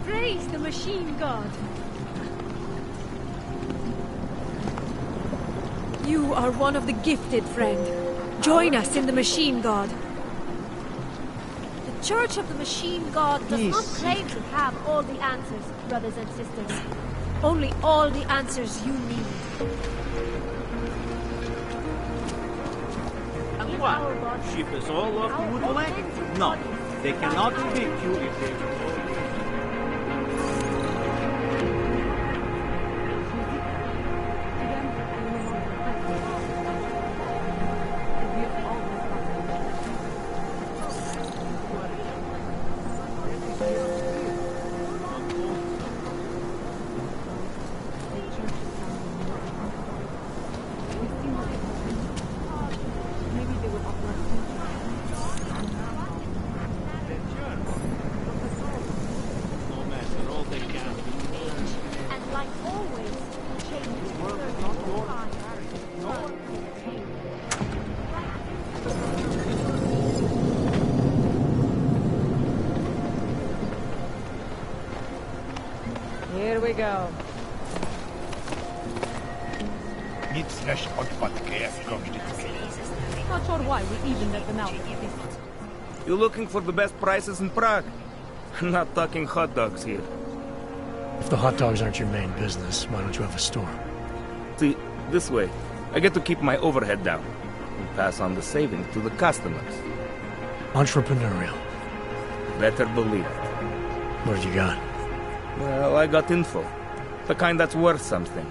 Praise the machine god. You are one of the gifted, friend. Join us in the machine god. The Church of the Machine God does not claim to have all the answers, brothers and sisters. Only all the answers you need. And what? Ship us all off to Woodland? No, they cannot evict you if they... Here we go. Not sure why we even let them out. You looking for the best prices in Prague? I'm not talking hot dogs here. If the hot dogs aren't your main business, why don't you have a store? See, this way, I get to keep my overhead down and pass on the savings to the customers. Entrepreneurial. Better believe it. What have you got? Well, I got info. The kind that's worth something.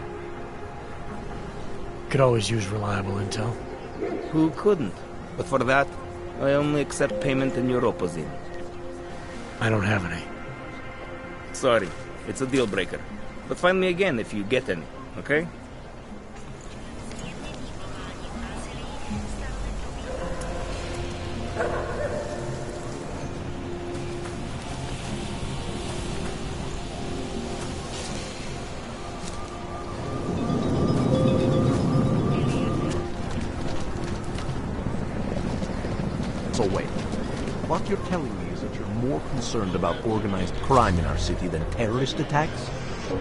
Could always use reliable intel. Who couldn't? But for that, I only accept payment in Europozine. I don't have any. Sorry, it's a deal breaker. But find me again if you get any, okay? So wait, what you're telling me is that you're more concerned about organized crime in our city than terrorist attacks?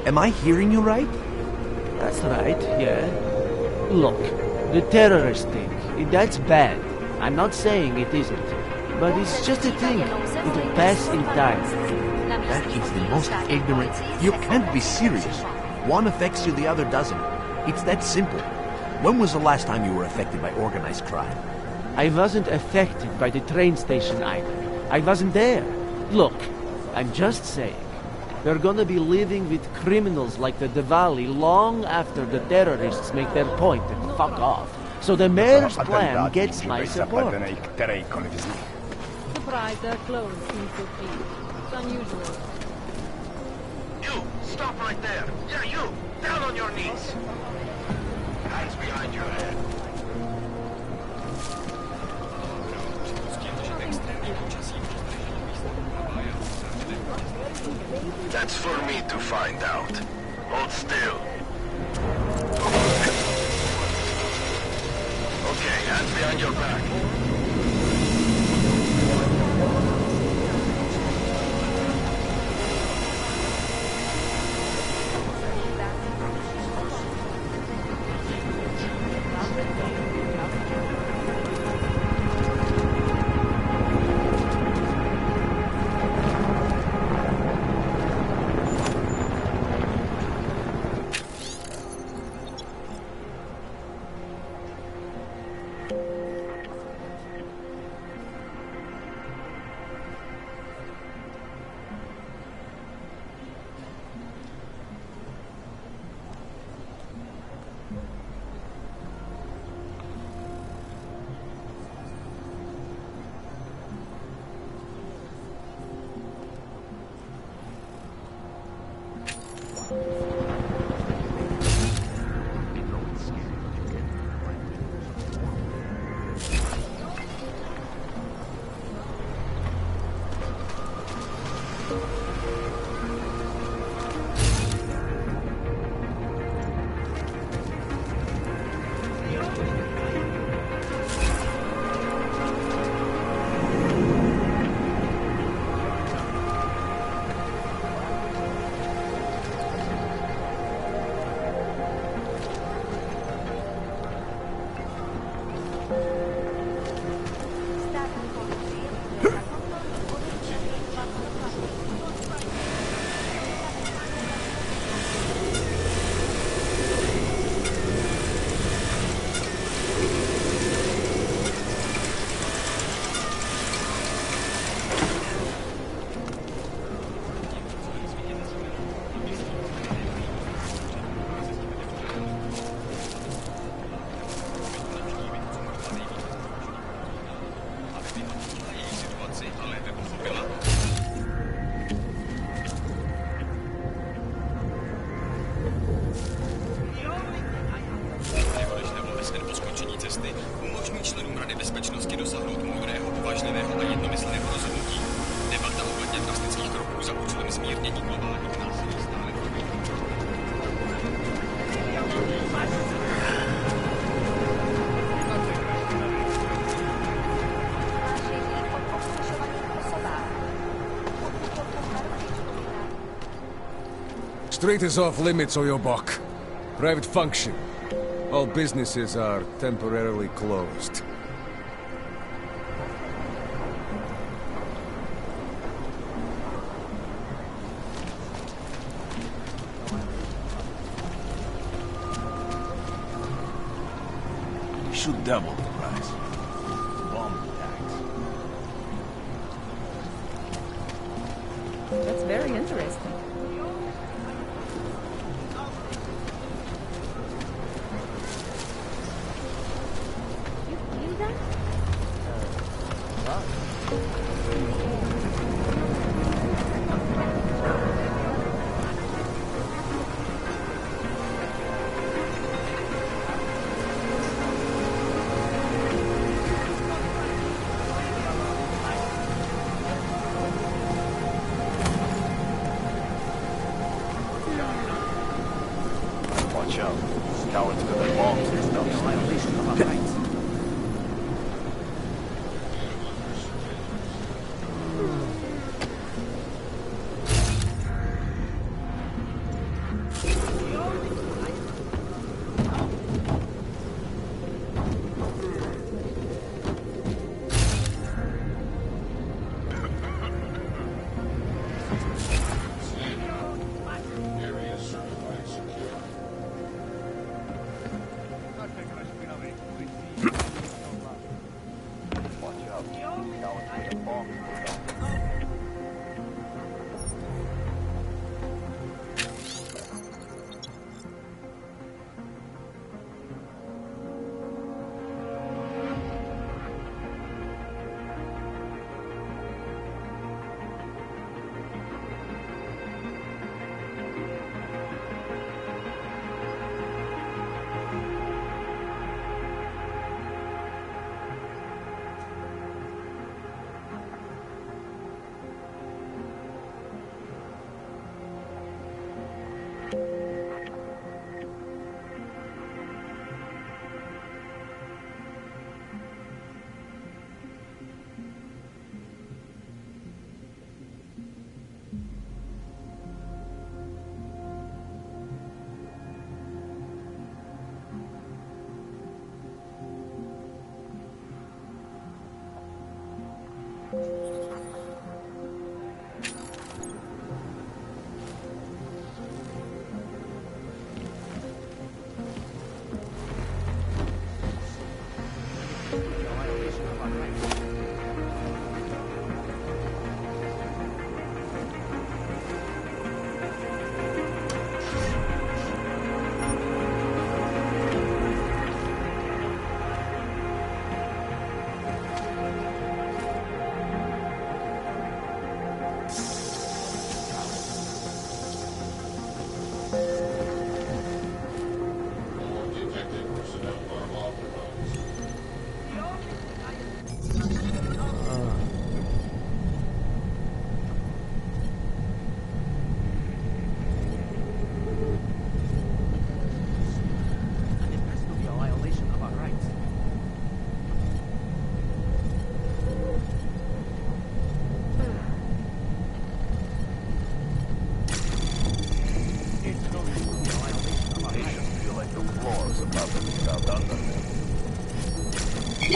Am I hearing you right? That's right, yeah. Look, the terrorist thing, that's bad. I'm not saying it isn't. But it's just a thing. It'll pass in time. That is the most ignorant... You can't be serious. One affects you, the other doesn't. It's that simple. When was the last time you were affected by organized crime? I wasn't affected by the train station either. I wasn't there. Look, I'm just saying. We're gonna be living with criminals like the Diwali long after the terrorists make their point and fuck off. So the mayor's plan gets my support. Surprised they're closed since 15. It's unusual. You! Stop right there! Yeah, you! Down on your knees! Hands behind your head. That's for me to find out. Hold still. Okay, hands behind your back. Street is off limits, Oyobok. Private function. All businesses are temporarily closed. We should double the price. Bomb attacks. That's very interesting. Watch out. Cowards got their bombs and stuff.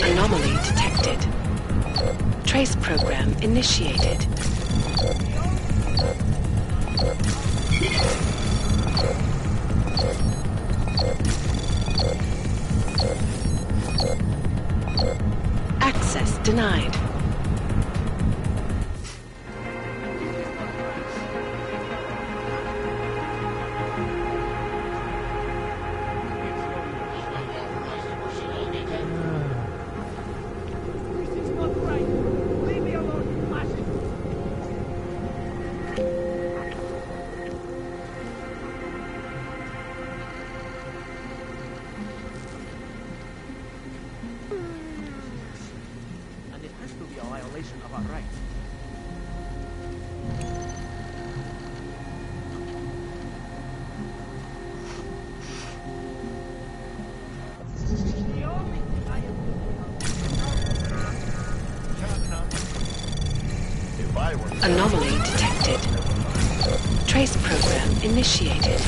Anomaly detected. Trace program initiated. Access denied. Anomaly detected. Trace program initiated.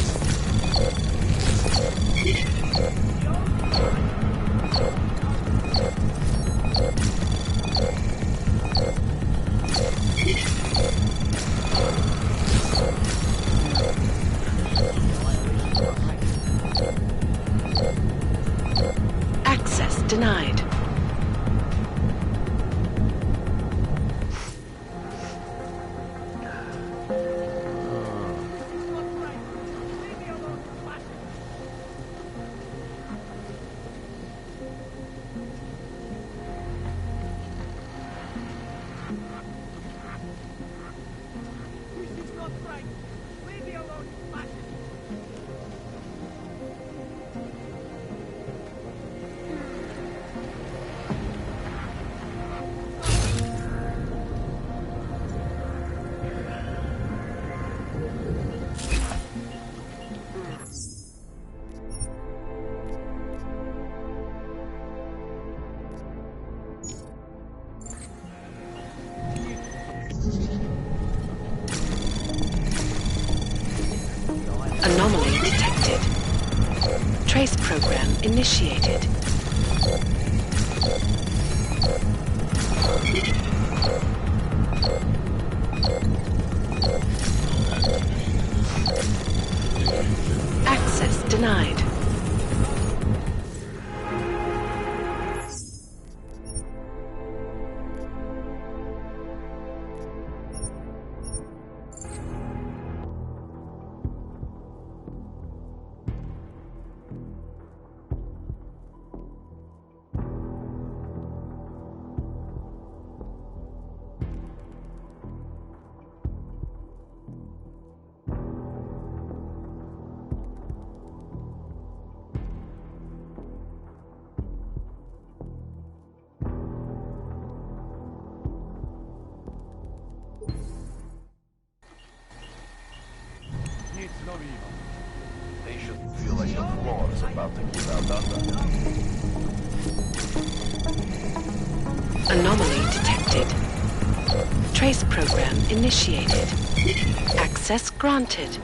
Access denied. Anomaly detected. Trace program initiated. Access denied. Anomaly detected. Trace program initiated. Access granted.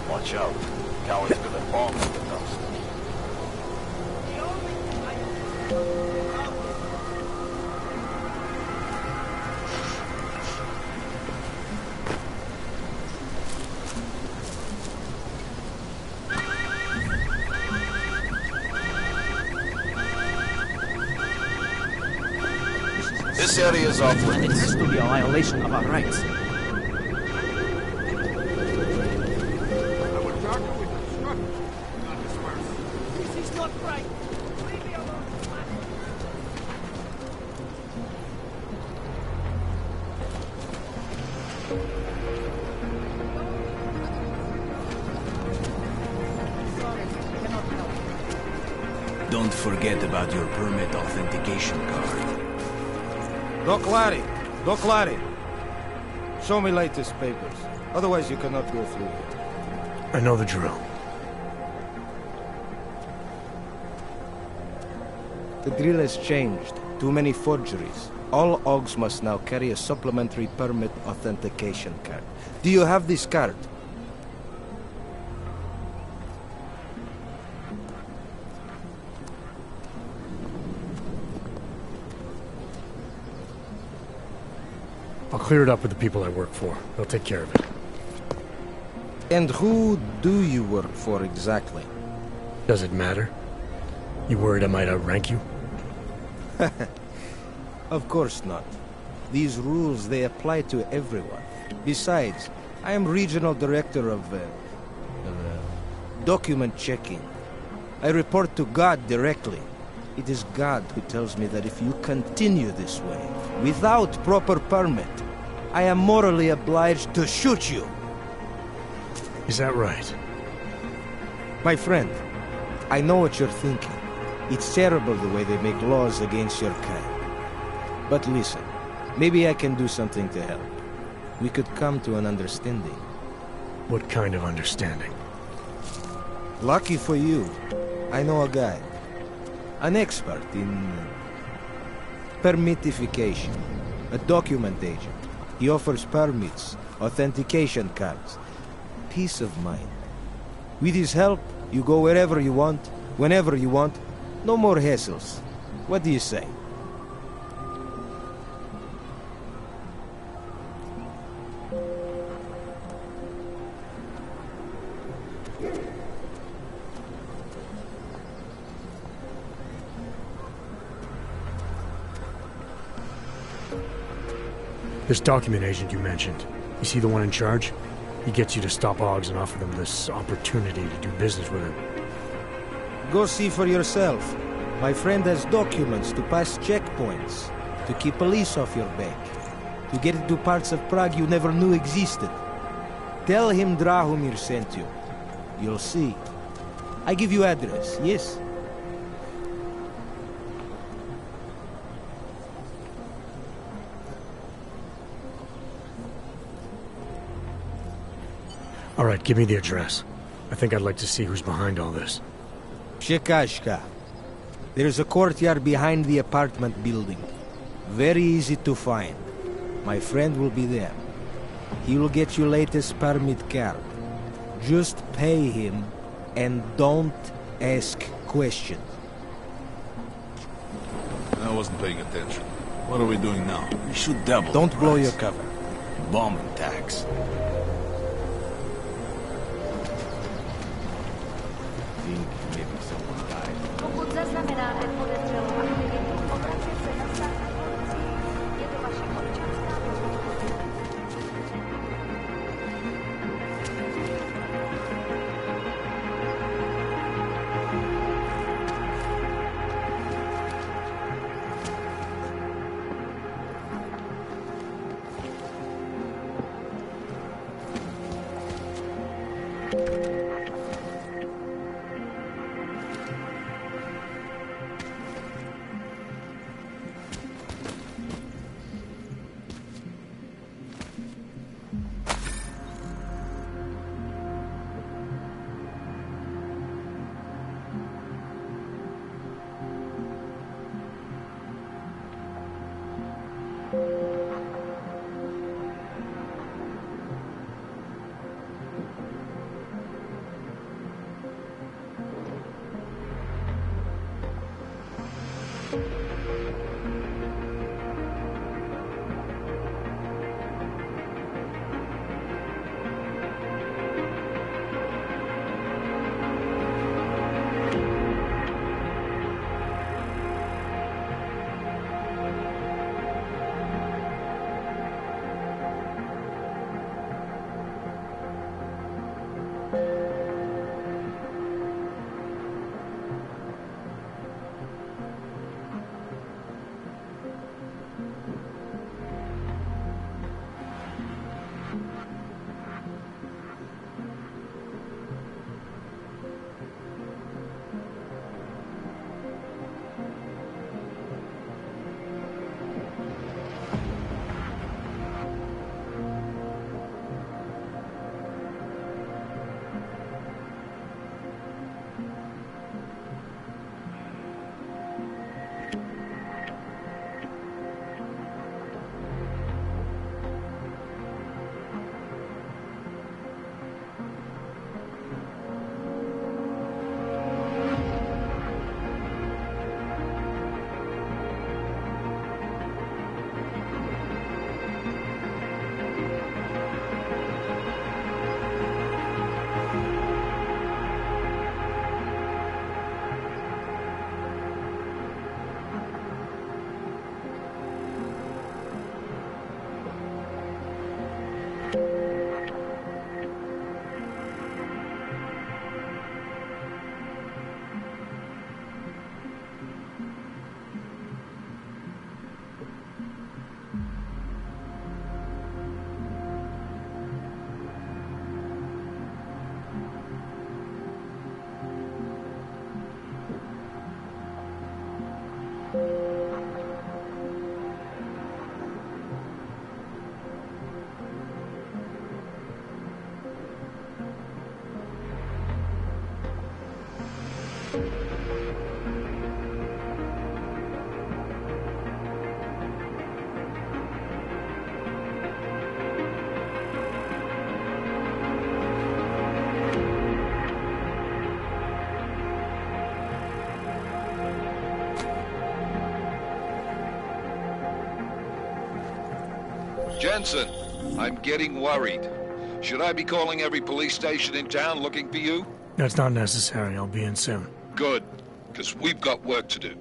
Watch out. Coward's gonna bomb in the dust. This area is off limits. And it has to be a violation of our rights. Don't forget about your permit authentication card. Doc Larry. Show me latest papers. Otherwise you cannot go through it. I know the drill. The drill has changed. Too many forgeries. All OGs must now carry a supplementary permit authentication card. Do you have this card? I'll clear it up with the people I work for. They'll take care of it. And who do you work for exactly? Does it matter? You worried I might outrank you? Of course not. These rules, they apply to everyone. Besides, I am regional director of document checking. I report to God directly. It is God who tells me that if you continue this way, without proper permit, I am morally obliged to shoot you. Is that right? My friend, I know what you're thinking. It's terrible the way they make laws against your kind. But listen, maybe I can do something to help. We could come to an understanding. What kind of understanding? Lucky for you, I know a guy. An expert in permitification. A document agent. He offers permits, authentication cards. Peace of mind. With his help, you go wherever you want, whenever you want. No more hassles. What do you say? This document agent you mentioned, is he the one in charge? He gets you to stop OGs and offer them this opportunity to do business with him. Go see for yourself. My friend has documents to pass checkpoints, to keep police off your back. to get into parts of Prague you never knew existed. Tell him Drahomir sent you. You'll see. I give you address, yes? All right, give me the address. I think I'd like to see who's behind all this. Shekashka. There's a courtyard behind the apartment building. Very easy to find. My friend will be there. He will get you latest permit card. Just pay him and don't ask questions. I wasn't paying attention. What are we doing now? We should double. Don't the blow price. your cover. Bomb and tax. Think maybe someone died. Pokud zaznamenáte podezřelou aktivitu, obraťte se na státní policii. Je to vaše občanská Jensen, I'm getting worried. Should I be calling every police station in town looking for you? That's not necessary. I'll be in soon. Good, because we've got work to do.